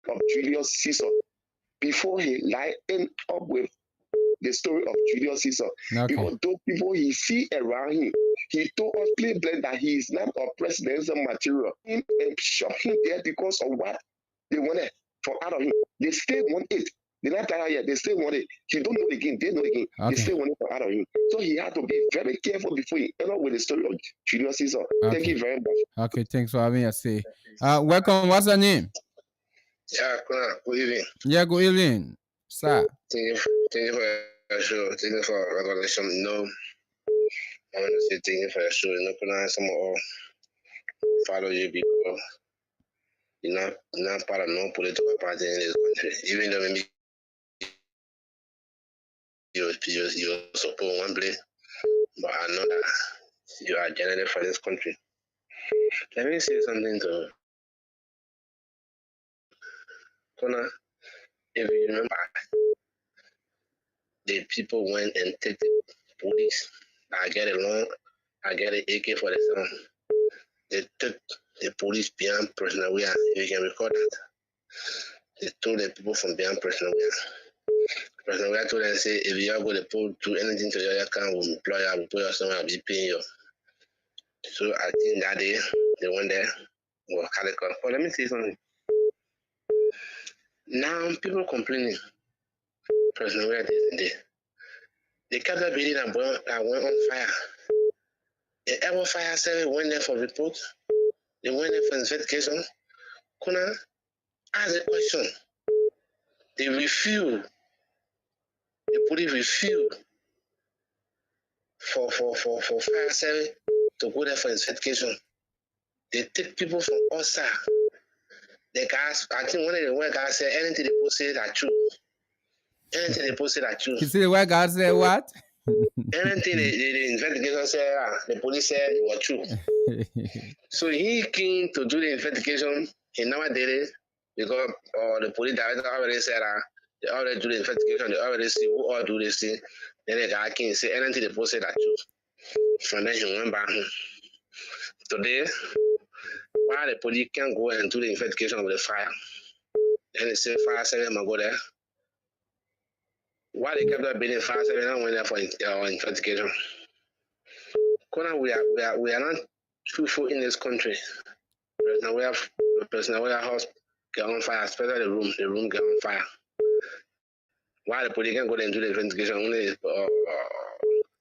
of Julius Caesar before he end up with the story of Julius Caesar. Okay. Because those people he see around him, he told us plain blank that he is not a presidential material. And shot him there because of what they wanted from out of him. They still want it. They're not tired yet. They still want it. He don't know again. They know again. They still want it from out of him. So he had to be very careful before he end up with the story of Julius Caesar. Thank you very much. Okay, thanks for having us. Say, welcome. What's your name? Yeah, good evening. Yeah, good evening, sir. Thank you for your show. Thank you for recognition. No, I want to say thank you for your show. You know, some all follow you because you're not part of no political party in this country. Even though maybe you support one place, but I know that you are generally for this country. Let me say something to KONAH. If you remember, the people went and take the police. I get it long. I get it AK-47. They took the police beyond personal wear. You can record that. They told the people from beyond personal wear. Personal wear told them, say, if you are going to do anything to your account, we'll employ you, we'll put you somewhere, I'll be paying you. So I think that day, they went there, were calico. But let me say something. Now, people complaining. Personal wear they kept that building and went on fire. The ever fire service went there for report. They went there for investigation. KONAH asked a question. They refused. The police refused for fire service to go there for investigation. They take people from outside. The guys, I think one of the white guys said anything they posted are true. Anything they posted are true. You see the white guy said what? Anything the investigation said, the police said it was true. So he came to do the investigation. He never did it because the police director already said they already do the investigation. They already see who all do this thing. Then the guy came and say anything they posted are true. From then he went back home. Today, why the police can't go and do the investigation of the fire? And they say fire service must go there. Why they kept that building fire service and went there for investigation? KONAH, we are not truthful in this country. Personal where house get on fire, especially the room get on fire. Why the police can go there and do the investigation? Only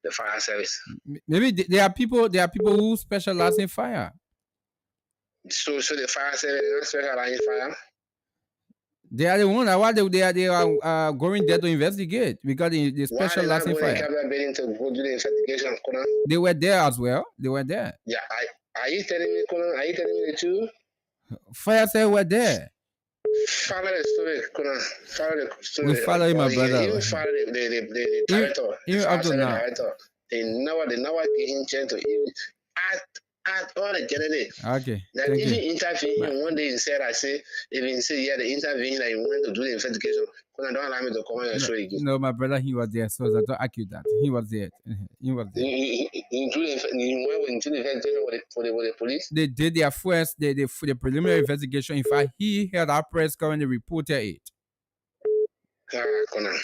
the fire service. Maybe there are people who specialize in fire. So the fire service not specialize in fire. They are the one that they are going there to investigate because they specialize in fire. Why they not going to building to go do the investigation, KONAH? They were there as well. They were there. Yeah, are you telling me, KONAH? Are you telling me the truth? Fire service were there. Follow the story, KONAH. Follow the story. We follow my brother. Even follow the director. Even up to now. Director. They never get him chance to even add all the candidate. Okay. That Thank even you. intervene him one day he said, yeah, the intervene that he went to do the investigation. KONAH don't allow me to come on your show again. No, my brother, he was there, so I don't accuse that. He was there. He was there. He went into the investigation with the police. They did their first, the preliminary investigation. In fact, he held our press conference and reported it. KONAH.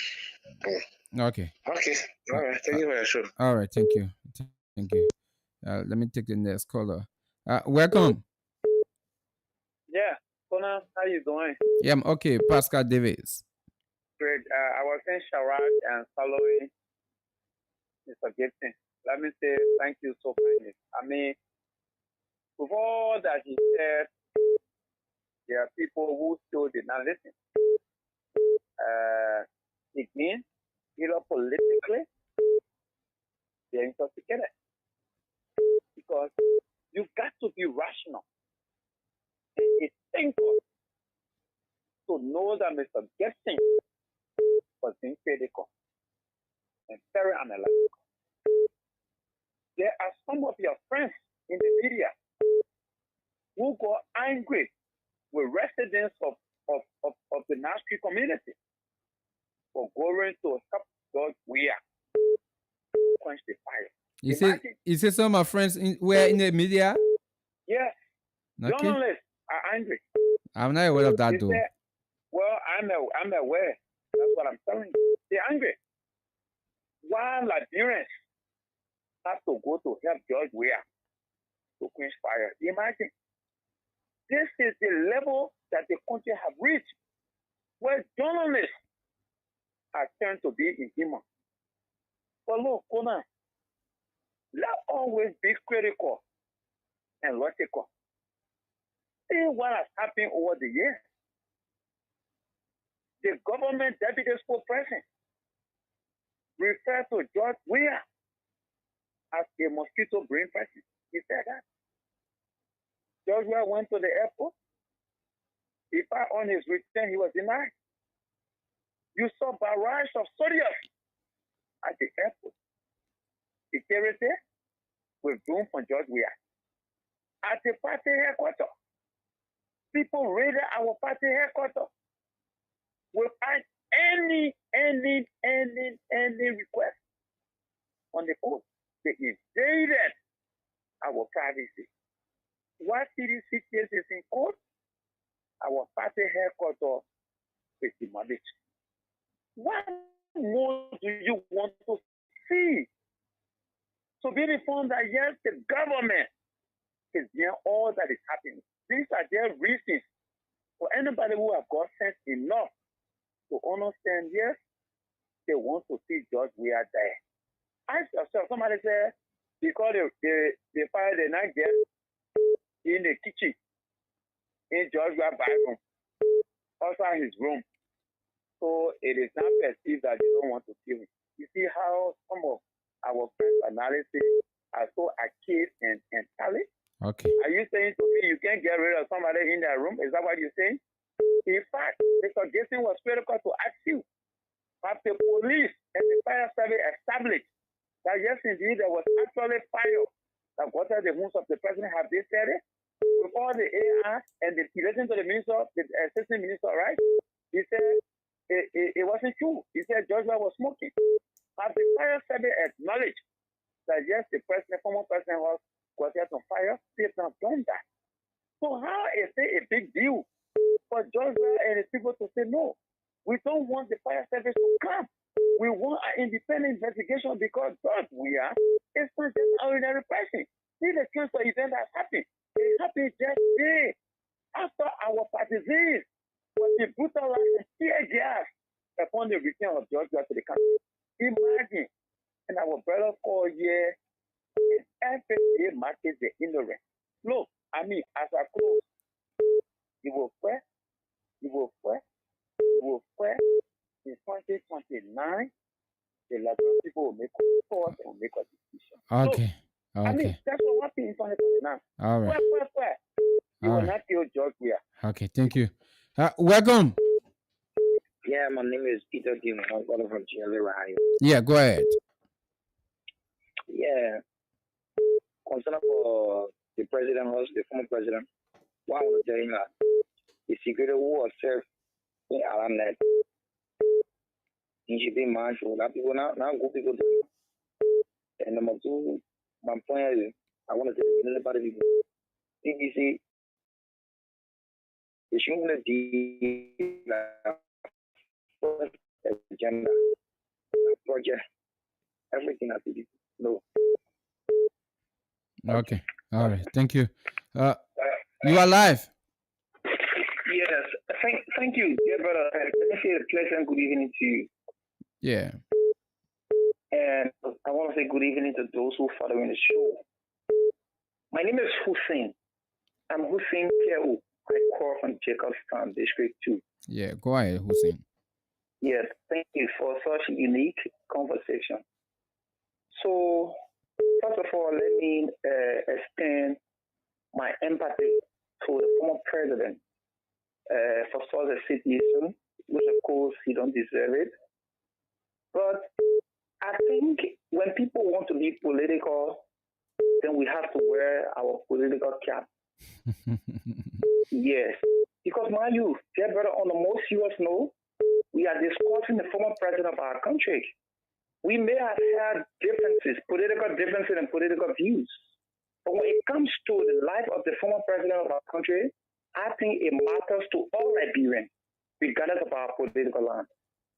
Okay. Okay. All right. Thank you for your show. All right. Thank you. Thank you. Let me take the next caller. Welcome. Yeah, KONAH, how you doing? Yeah, I'm okay. Pascal Davis. Great. I was in Sharad and following Mr. Gibson. Let me say thank you so kindly. I mean, with all that he said, there are people who still did not listen. Again, either politically, they're intoxicated. Because you've got to be rational. A thinker to know that Mr. Gibson was being critical and very analytical. There are some of your friends in the media who got angry with residents of the Nashville community for going to help George Weah quench the fire. You say some of my friends were in the media? Yes. Okay. Journalists are angry. I'm not aware of that, though. Say, well, I'm aware. That's what I'm telling you. They're angry. Why Liberians have to go to help George Weah to quench fire? Imagine. This is the level that the country have reached, where journalists are turned to be inhuman. But look, KONAH, let's always be critical and logical. See what has happened over the years. The government deputy spokesperson referred to George Weah as a mosquito brain person. He said that. George Weah went to the airport. He found on his return, he was denied. You saw barrage of soldiers at the airport. Security withdrew from George Weah. At the party headquarters, people raided our party headquarters without any request on the court. They invaded our privacy. What CDC case is in court, our party headquarters is demolished. What more do you want to see? So be informed that yes, the government is doing all that is happening. These are their reasons for anybody who have got sense enough to understand, yes, they want to see George Weah die. Ask yourself, somebody said, because they fire the night girl in the kitchen, in George Weah's bedroom, outside his room. So it is not perceived that they don't want to kill him. You see how some of our friends' analysis are so archaic and tally? Okay. Are you saying to me you can't get rid of somebody in that room? Is that what you're saying? In fact, Mr. Jason was critical to ask you, have the police and the fire service established that yes, indeed, there was actually fire that got out the homes of the president? Have they said it? With all the AR and the relation to the minister, the assistant minister, right? He said it wasn't true. He said George Weah was smoking. Have the fire service acknowledged that yes, the president, former president was set on fire? They have not done that. So how is it a big deal for George Weah and his people to say no? We don't want the fire service to come. We want an independent investigation because George Weah is not just an ordinary person. See the cancer event that happened. It happened just day after our partisans was the brutalized and tear gas upon the return of George Weah to the country. Imagine, and our brother called here, and FFA market the ignorance. Look, I mean, as I close, you will swear in 2029, the Liberian people will make a choice and make a decision. Okay. So, I mean, that's what happened in 2029. All right. You will not kill George Weah. Okay, thank you. Welcome. Yeah, my name is Peter Dino. I'm calling from GLA, Ohio. Yeah, go ahead. Yeah. Concern for the president, also the former president. What I want to tell you that the security who was served in Alanet, he should be mindful that people now good people do it. And number two, my point is, I want to tell you about people. CBC, they shouldn't deal agenda, project, everything at CBC. No. Okay. All right. Thank you. You are live. Yes. Thank you, dear brother. Let me say a pleasant good evening to you. Yeah. And I want to say good evening to those who are following the show. My name is Hussein. I'm Hussein Keou. I call from Jacobstown, District 2. Yeah, go ahead, Hussein. Yes, thank you for such a unique conversation. So, first of all, let me extend my empathy to the former president for such a situation, which of course he don't deserve it. But I think when people want to be political, then we have to wear our political cap. Yes. Because mind you, dear brother, on the most serious note, we are discussing the former president of our country. We may have had differences, political differences and political views. But when it comes to the life of the former president of our country, I think it matters to all Liberians, regardless of our political line.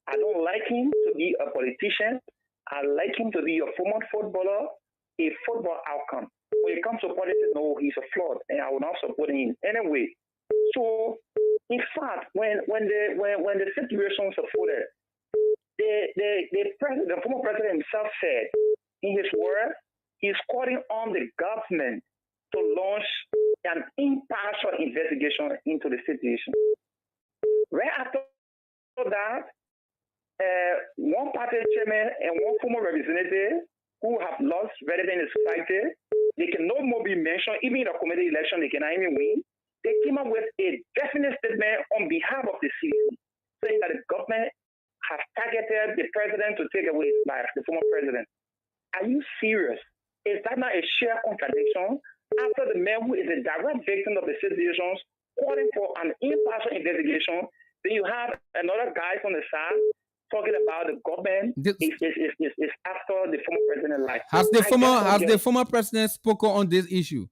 I don't like him to be a politician. I like him to be a former footballer, a football outcome. When it comes to politics, no, he's a fraud, and I will not support him anyway. So, in fact, when the situation was afforded, the former president himself said, in his word, he's calling on the government to launch an impartial investigation into the situation. Right after that, one party chairman and one former representative who have lost relevance in society, they can no more be mentioned, even in a committee election, they cannot even win. They came up with a definite statement on behalf of the city, saying that the government has targeted the president to take away his life, the former president. Are you serious? Is that not a sheer contradiction? After the man who is a direct victim of the situations calling for an impartial investigation, then you have another guy on the side talking about the government is after the former president's life. Has the former president spoken on this issue?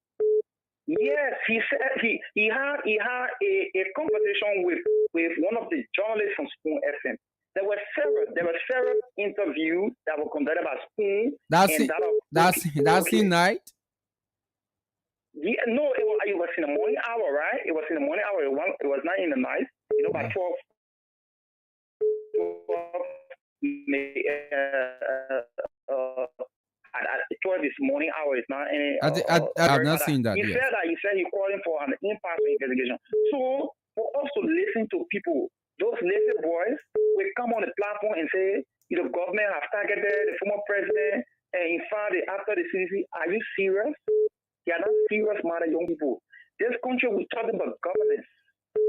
Yes, he said he had a conversation with one of the journalists from Spoon FM. There were several interviews that were conducted by Spoon. That's in night. Yeah, no, it was in the morning hour, right? It was in the morning hour. It was not in the night. You know, by 12 this morning hour is not any. I've not seen that. He said he calling for an impartial investigation. So for us to listen to people, those lazy boys will come on the platform and say the government have targeted the former president and in fact after the CDC. Are you serious? They are not serious, man, young people. This country, we're talking about governance.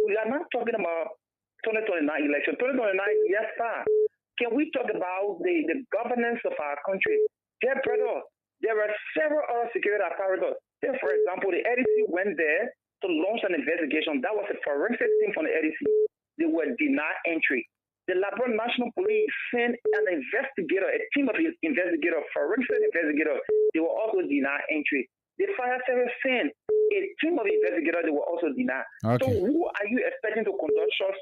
We are not talking about 2029 election. 2029, yes, sir. Can we talk about the governance of our country? Dear brother, there were several other security apparatus. For example, the EDC went there to launch an investigation. That was a forensic team from the EDC. They were denied entry. The Labrador National Police sent an investigator, a team of investigators, forensic investigators. They were also denied entry. The fire service sent a team of investigators. They were also denied. Okay. So who are you expecting to conduct such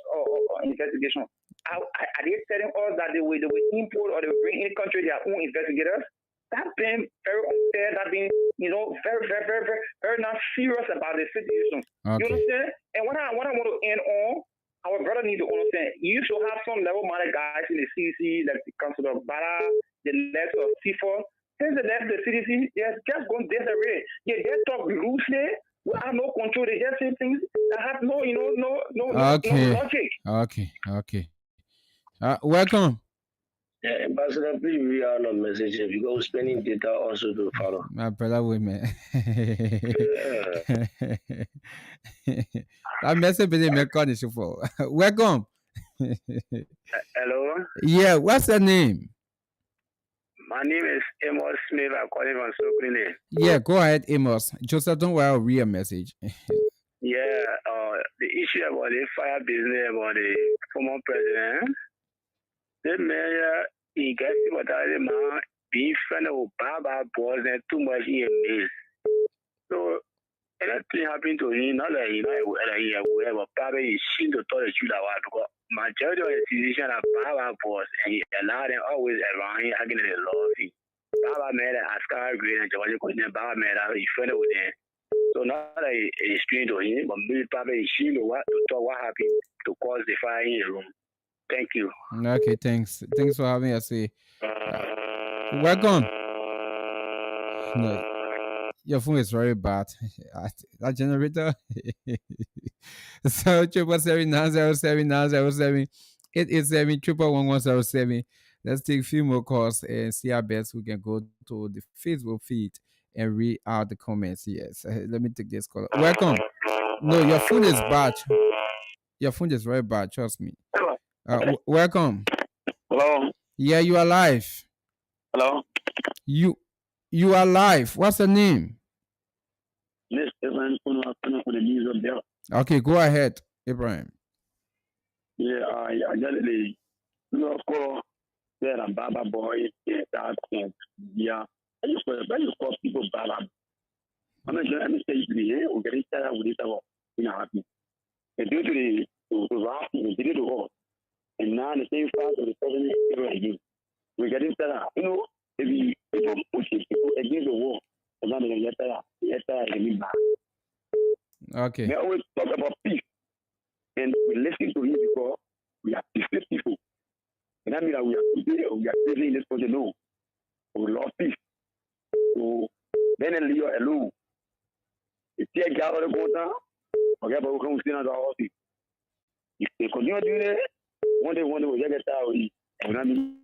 investigation? Are they telling us that they will import or they will bring in the country their own investigators? That's been very unfair. That's been, very, very, very, very, very not serious about the situation. Okay. You understand? And what I want to end on, our brother need to understand, you should have some level-minded guys in the CDC, like the Council of Bara, the left of CFO. Since they left the CDC, they're just going this way. They just talk loosely. We have no control. They just say things that have no logic. Okay. Welcome. Yeah, Ambassador, please read out a message because we're spending data also to follow. My brother, women. That message is my condition for. Welcome. Hello. Yeah, what's your name? My name is Amos Smith. I'm calling from Soklini. Yeah, go ahead, Amos. Joseph, don't worry, I'll read a message. Yeah, the issue about the fire business about the former president. The mayor, he gets what I man being friend of Baba boys and too much email. So anything happened to him, not that he will have a Baba is seen to tell the truth about because majority of the decision are Baba boys and he allowed them always around him against the law. Baba made an Oscar grade and Georgia couldn't Baba made a friend with them. So now that he explained to him, but maybe Baba is seen to talk what happened to cause the fire in the room. Thank you. Okay, thanks. Thanks for having us. Welcome. No, your phone is very bad. That generator. So 777-907-907 887-11107. Let's take a few more calls and see how best we can go to the Facebook feed and read out the comments. Yes, let me take this call. Welcome. No, your phone is bad. Your phone is very bad. Trust me. Welcome. Hello. Yeah, you are live. Hello. You are live. What's the name? This Ibrahim for the news up there. Okay, go ahead, Ibrahim. Yeah, I got the of course there are Baba boy that yeah. I just call people Baba. I'm not sure I'm saying here or getting started with it about happy. And due to the wrath and did it all. And now the same fact of the president again. We're getting started. You know, if people push people against the war, and then they get tired and get back. Okay. They always talk about peace. And we listen to him because we are peaceful people. And that means that we are living in this country. No. We love peace. So then and Leo alone. If they get out of the border, forget about who comes in at our office. If they continue doing it, one day we'll get tired. And that means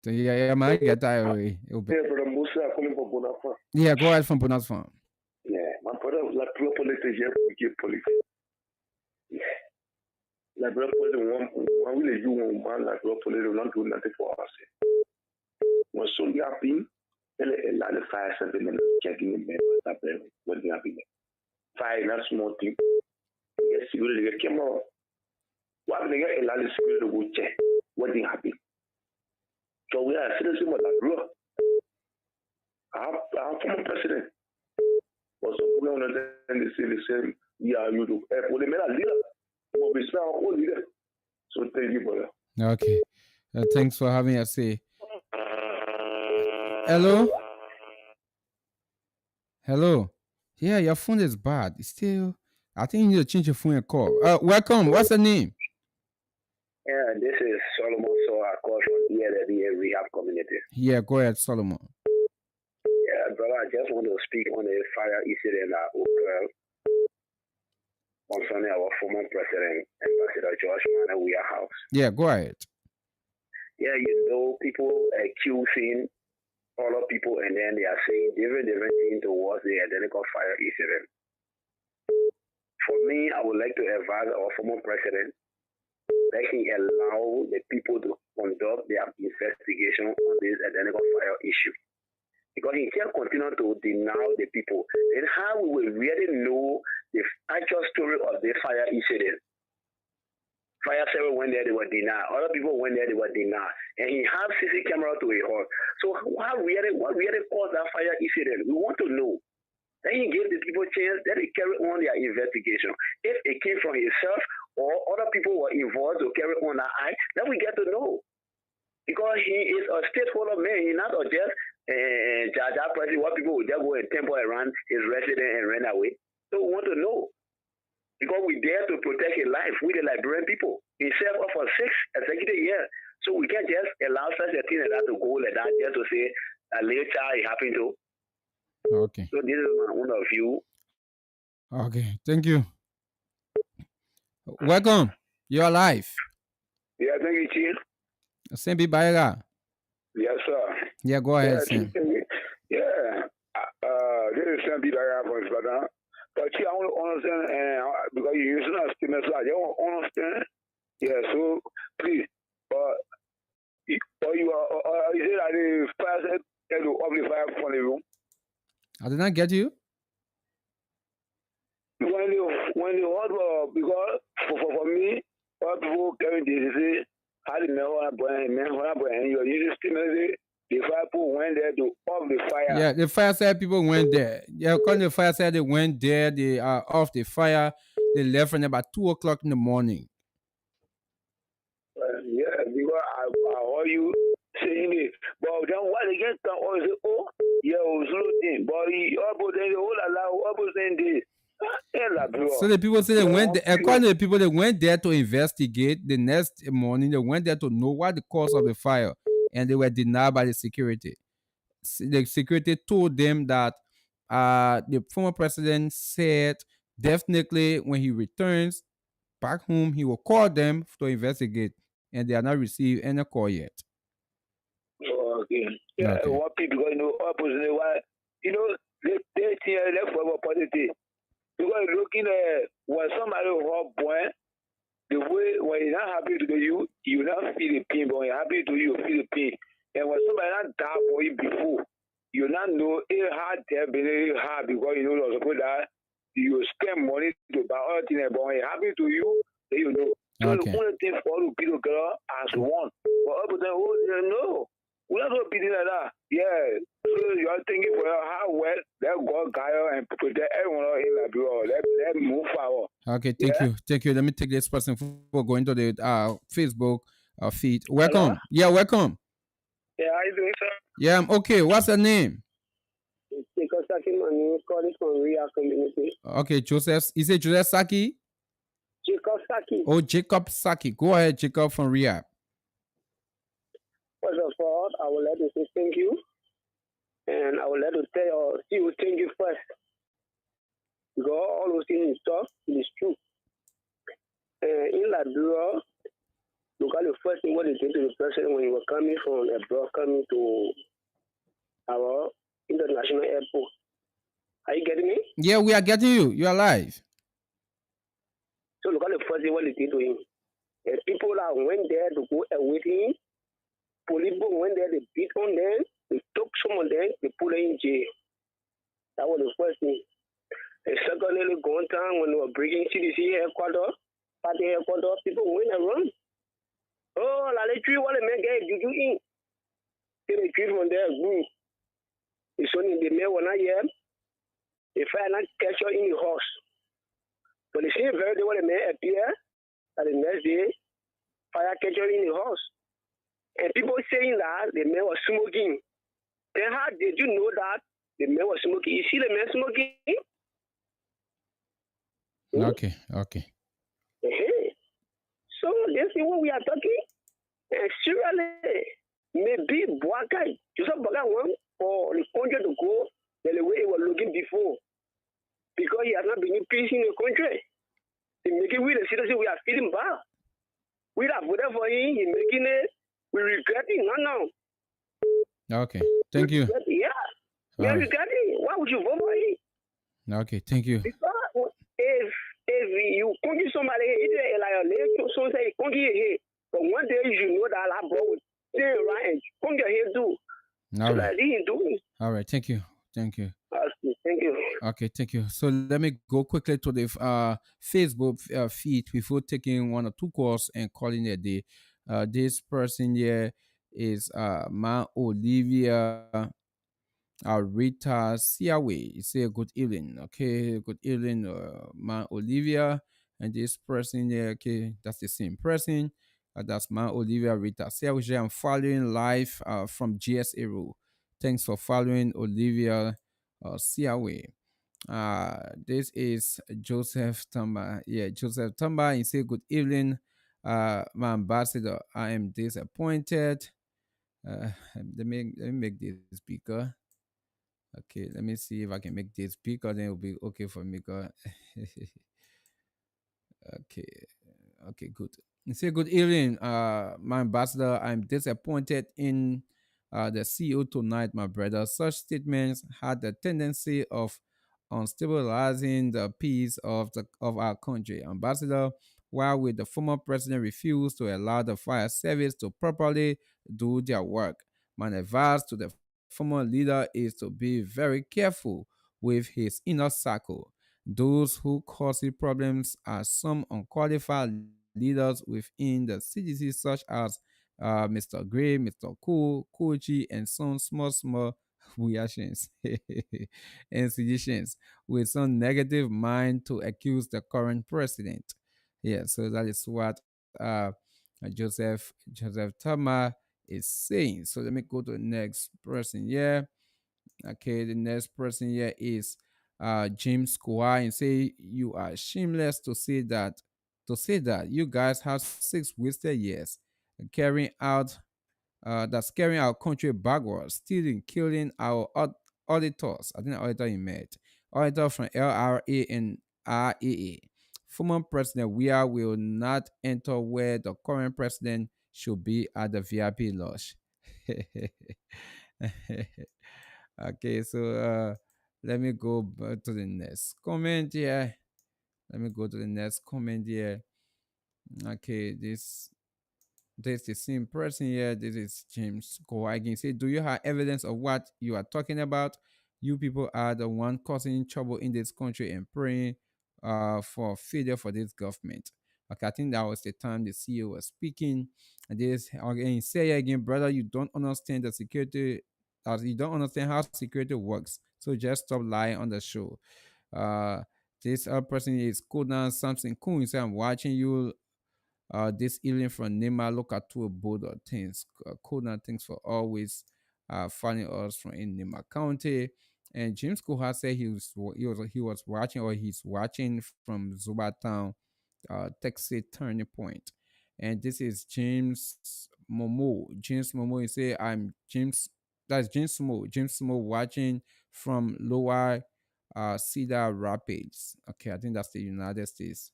yeah, man, get tired. Yeah, go ahead from Bonus Farm. Yeah, my brother, like police, police. Yeah. Like police, one will you one like police, not do nothing for us. When something happen, and the fire something and checking in there, what happened. Fire, not small thing. Yes, you will get camera. What they get a lot of security will check what happened. So we are citizens of that law. Our former president was one of them they say the same. Yeah, you do. Well, they made a leader. But we spell all leader. So thank you, brother. Okay. Thanks for having us say. Hello? Hello? Yeah, your phone is bad. It's still, I think you need to change your phone and call. Welcome. What's the name? Yeah, this is Solomon. So I call from here, the rehab community. Yeah, go ahead, Solomon. Yeah, brother, I just want to speak on the fire incident at Oakville concerning our former president, Ambassador George Manawiya House. Yeah, go ahead. Yeah, you know, people accusing other people and then they are saying different things towards the identical fire incident. For me, I would like to advise our former president that he allow the people to conduct their investigation on this identical fire issue. Because he can't continue to deny the people. Then how we will really know the actual story of the fire incident? Fire service went there, they were denied. Other people went there, they were denied. And he has CC camera to a hall. So what really caused that fire incident? We want to know. Then he gave the people a chance, then they carry on their investigation. If it came from himself or other people were involved to carry on that act, then we get to know. Because he is a stakeholder man, he's not just Jaja person, what people will just go and temple around his residence and run away. So we want to know. Because we dare to protect his life with the Liberian people. He served for 6 executive years. So we can't just allow such a thing like that to go like that just to say that later it happened to. Okay. So this is my own view. Okay, thank you. Welcome. You're live. Yeah, thank you, Chief. Sembi Baira. Yes, sir. Yeah, go ahead, Sam. Yeah. This is Sembi Baira from Spadana. But Chief, I want to understand, because you're using a statement, so I don't understand. Yeah, so please, you say that the fire said to off the fire from the room. I did not get you. When the hot because for me, what people carrying this say, how the man, and you're using statement, the fire people went there to off the fire. Yeah, the fire side people went there. Yeah, according to the fire side, they went there. They are off the fire. They left from about 2:00 in the morning. Yeah, because I heard you saying it. But then what they get done, or say, oh, yeah, it was loading. But he then the whole allow, saying this. So the people say they went there, according to the people, they went there to investigate. The next morning, they went there to know what the cause of the fire, and they were denied by the security. The security told them that the former president said definitely when he returns back home, he will call them to investigate, and they are not received any call yet. Okay. Yeah, okay. What people, opposite, why, they see a left for opportunity. Because looking at when somebody hot boy, the way when you're not happy to you, you not feel the pain, but when you're happy to you, feel the pain. And when somebody not die for you before, you not know it hard there been hard because you know the people that you spend money to buy all things, but when you're happy to you, then you know. So the only thing for the people girl as one. But other than no. We're not gonna be like that. Yeah. So you're thinking for how well let God guide and protect everyone in the bureau. Let move forward. Okay, thank you. Let me take this person for going to the Facebook feed. Welcome. Hello? Yeah, welcome. Yeah, how you doing, sir? Yeah, I'm okay. What's the name? Because I came on calling from Ria community. Okay, Joseph. Is it Joseph Saki? Jacob Saki. Oh, Jacob Saki. Go ahead, Jacob from Riyadh. First of all, I would like to say thank you. And I would like to tell you thank you first. Because all those things you talk is true. In Liberia, look at the first thing what they did to the person when you were coming from abroad, coming to our international airport. Are you getting me? Yeah, we are getting you. You are live. So look at the first thing what they did to him. And people that went there to go away with him, police went there, they beat on them, they took some of them, they put them in jail. That was the first thing. And secondly, gone time when they were breaking CDC headquarters, party headquarters, people went around. Oh, la les tuer, what les mecs gars, you in. They tuer from there, boom. It's only the mail when I am. They find not catch you in the horse. But the same very day when the mail appear, and the next day, fire catch you in the horse. And people saying that the man was smoking. Then how did you know that the man was smoking? You see the man smoking? Okay. Hey. So this is what we are talking. And surely, maybe Boakai, just Boakai one for the country to go the way it was looking before. Because he has not been in peace in the country. He making we the citizens, we are feeling bad. We are voted for him, he making it. We regretting, no. Okay, thank you. Yeah, we are regretting. Why would you vote for him? Okay, thank you. Because if you conquer somebody, it's like a little so say conquer here. But one day you should know that I brought with stay right and conquer here too. All so right. that he do. All right, thank you. Okay, thank you. Okay, thank you. So let me go quickly to the Facebook feed before taking one or two calls and calling it a day. This person here is Ma Olivia Rita Siawe. Say good evening. Okay, good evening, Ma Olivia. And this person here, okay, that's the same person. That's Ma Olivia Rita Siawe. I'm following live from GSA Rule. Thanks for following Olivia Siawe. This is Joseph Tamba. Yeah, Joseph Tamba. He say good evening, my ambassador. I am disappointed. Let me make this bigger. Okay, let me see if I can make this bigger. Then it'll be okay for me. Okay, good. You say good evening, my ambassador. I'm disappointed in the CEO tonight, my brother. Such statements had the tendency of unstabilizing the peace of our country. Ambassador, while with the former president refused to allow the fire service to properly do their work, my advice to the former leader is to be very careful with his inner circle. Those who cause problems are some unqualified leaders within the CDC, such as Mr. Gray, Mr. Kochi, and some small reactions and suggestions with some negative mind to accuse the current president. Yeah, so that is what Joseph Tama is saying. So let me go to the next person. Yeah. Okay, the next person here is James Kawhi and say you are shameless to say that you guys have 6 wasted years carrying out that's carrying our country backwards, stealing, killing our auditors. I think the auditor he met. Auditor from LRA and RAA. Former president Weah will not enter where the current president should be at the VIP lodge. Okay, so Let me go back to the next comment here. Let me go to the next comment here. Okay, this is the same person here. This is James Kowagin. Say, do you have evidence of what you are talking about? You people are the one causing trouble in this country and praying for failure for this government. Okay, I think that was the time the CEO was speaking. And this again, say again, brother, you don't understand the security, you don't understand how security works. So just stop lying on the show. Uh, this other person is KONAH Samson Kun. He said, I'm watching you this evening from Nema. Look at two board of things. KONAH, thanks for always finding us from in Nema County. And James Koha said he was watching, or he's watching from Zubatown, Texas Turning Point. And this is James Momo. James Momo, he say, I'm James. That's James Mo. James Mo watching from Lower Cedar Rapids. Okay, I think that's the United States.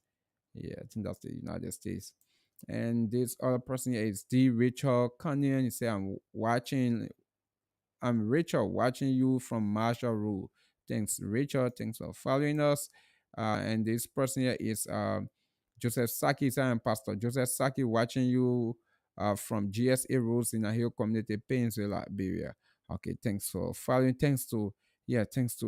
Yeah, I think that's the United States. And this other person here is D. Rachel Canyon. He said, I'm Rachel, watching you from Marshall Road. Thanks, Rachel. Thanks for following us. And this person here is Joseph Saki. I'm Pastor Joseph Saki, watching you from GSA Roads in a Hill Community, Painesville, Liberia. Okay, thanks for following. Thanks to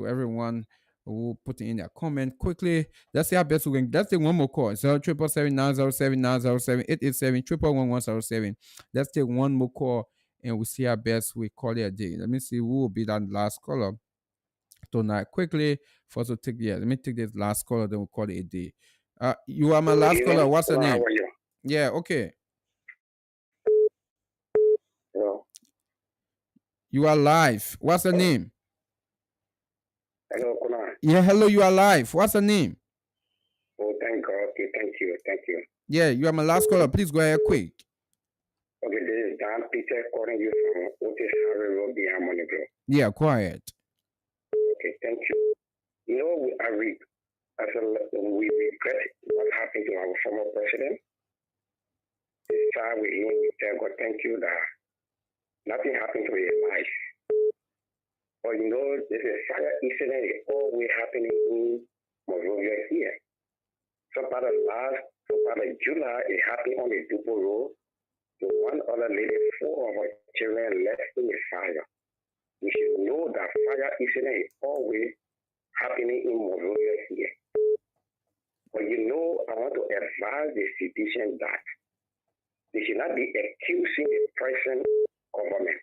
everyone who put in a comment quickly. Let's see how best we can. Let's take one more call. 077-907-907-887-11107. Let's take one more call and we see how best we call it a day. Let me see who will be that last caller tonight. Quickly, for us to take let me take this last caller, then we'll call it a day. You are my last caller. What's your name? Yeah, okay. Hello. You are live. What's the name? Hello, KONAH. Yeah, hello, you are live. What's the name? Oh, thank God. Okay, thank you. Yeah, you are my last caller. Please go ahead quick. Okay, this is Dan Peter calling you from Otis Harvey Road behind Monibro. Yeah, quiet. Okay, thank you. You know, we regret what happened to our former president. This time we tell God thank you that nothing happened to his life. But you know, there's a fire incident is always happening in Monrovia here. Some part of July, it happened on the Dupo Road. So one other lady, 4 of her children left in the fire. We should know that fire incident is always happening in Monrovia here. But you know, I want to advise the citizens that they should not be accusing the present government.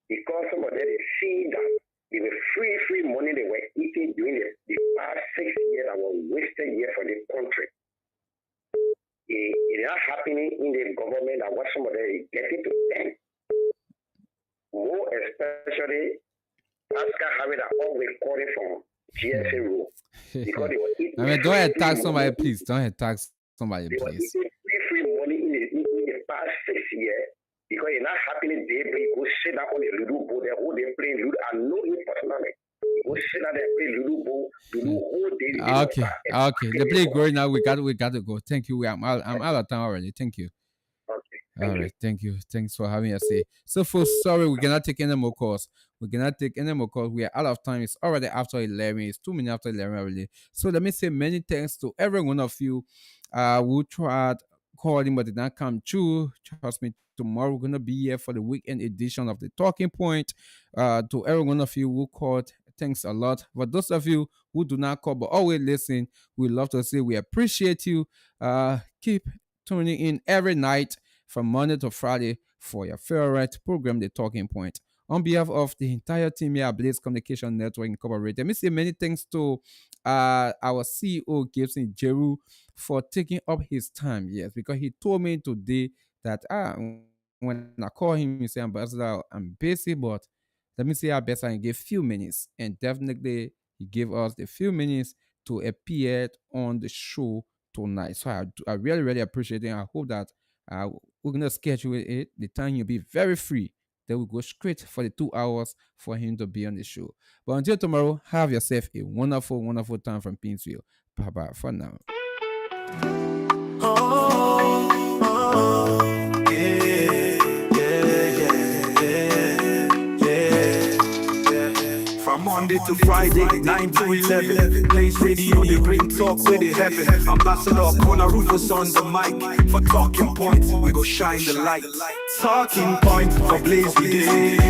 Because some of them see that the free money they were eating during the past 6 years that were wasted years for the country. It is not happening in the government that what some of them is getting to them. More especially, Pascal Harvey that always calling from GSA rule. Because they were eating. I mean, don't attack somebody, please. Don't attack somebody, they please. They were eating free money in the past 6 years. Because it's not happening day, but you go sit down on the Ludo board, they whole day playing Ludo. I know him personally. You go sit down there play Ludo board, Ludo whole day. Okay. The play going now. We got to go. Thank you. I'm out of time already. Thank you. Okay. All right. Thank you. Thanks for having us. So, folks, sorry, we cannot take any more calls. We are out of time. It's already after 11. It's 2 minutes after 11 already. So let me say many thanks to every one of you who tried calling but did not come true. Trust me, tomorrow we're gonna be here for the weekend edition of the Talking Point. To every one of you who called, thanks a lot. For those of you who do not call but always listen, we love to say we appreciate you. Keep tuning in every night from Monday to Friday for your favorite program, The Talking Point. On behalf of the entire team here at Blaze Communication Network Incorporated, let me say many thanks to our CEO, Gibson Jeru, for taking up his time. Yes, because he told me today that when I call him, he said, Ambassador, I'm busy, but let me see how best I can give few minutes. And definitely, he gave us the few minutes to appear on the show tonight. So I really, really appreciate it. I hope that we're going to schedule it. The time you'll be very free. Then we'll go straight for the 2 hours for him to be on the show. But until tomorrow, have yourself a wonderful, wonderful time from Painesville. Bye-bye for now. From Monday Monday to Friday, 9 to 11. Blaze Radio, they bring talk with the heaven. Ambassador KONAH RUFUS on the mic. For talking points, we go shine the light. Talking point for Blaze Radio.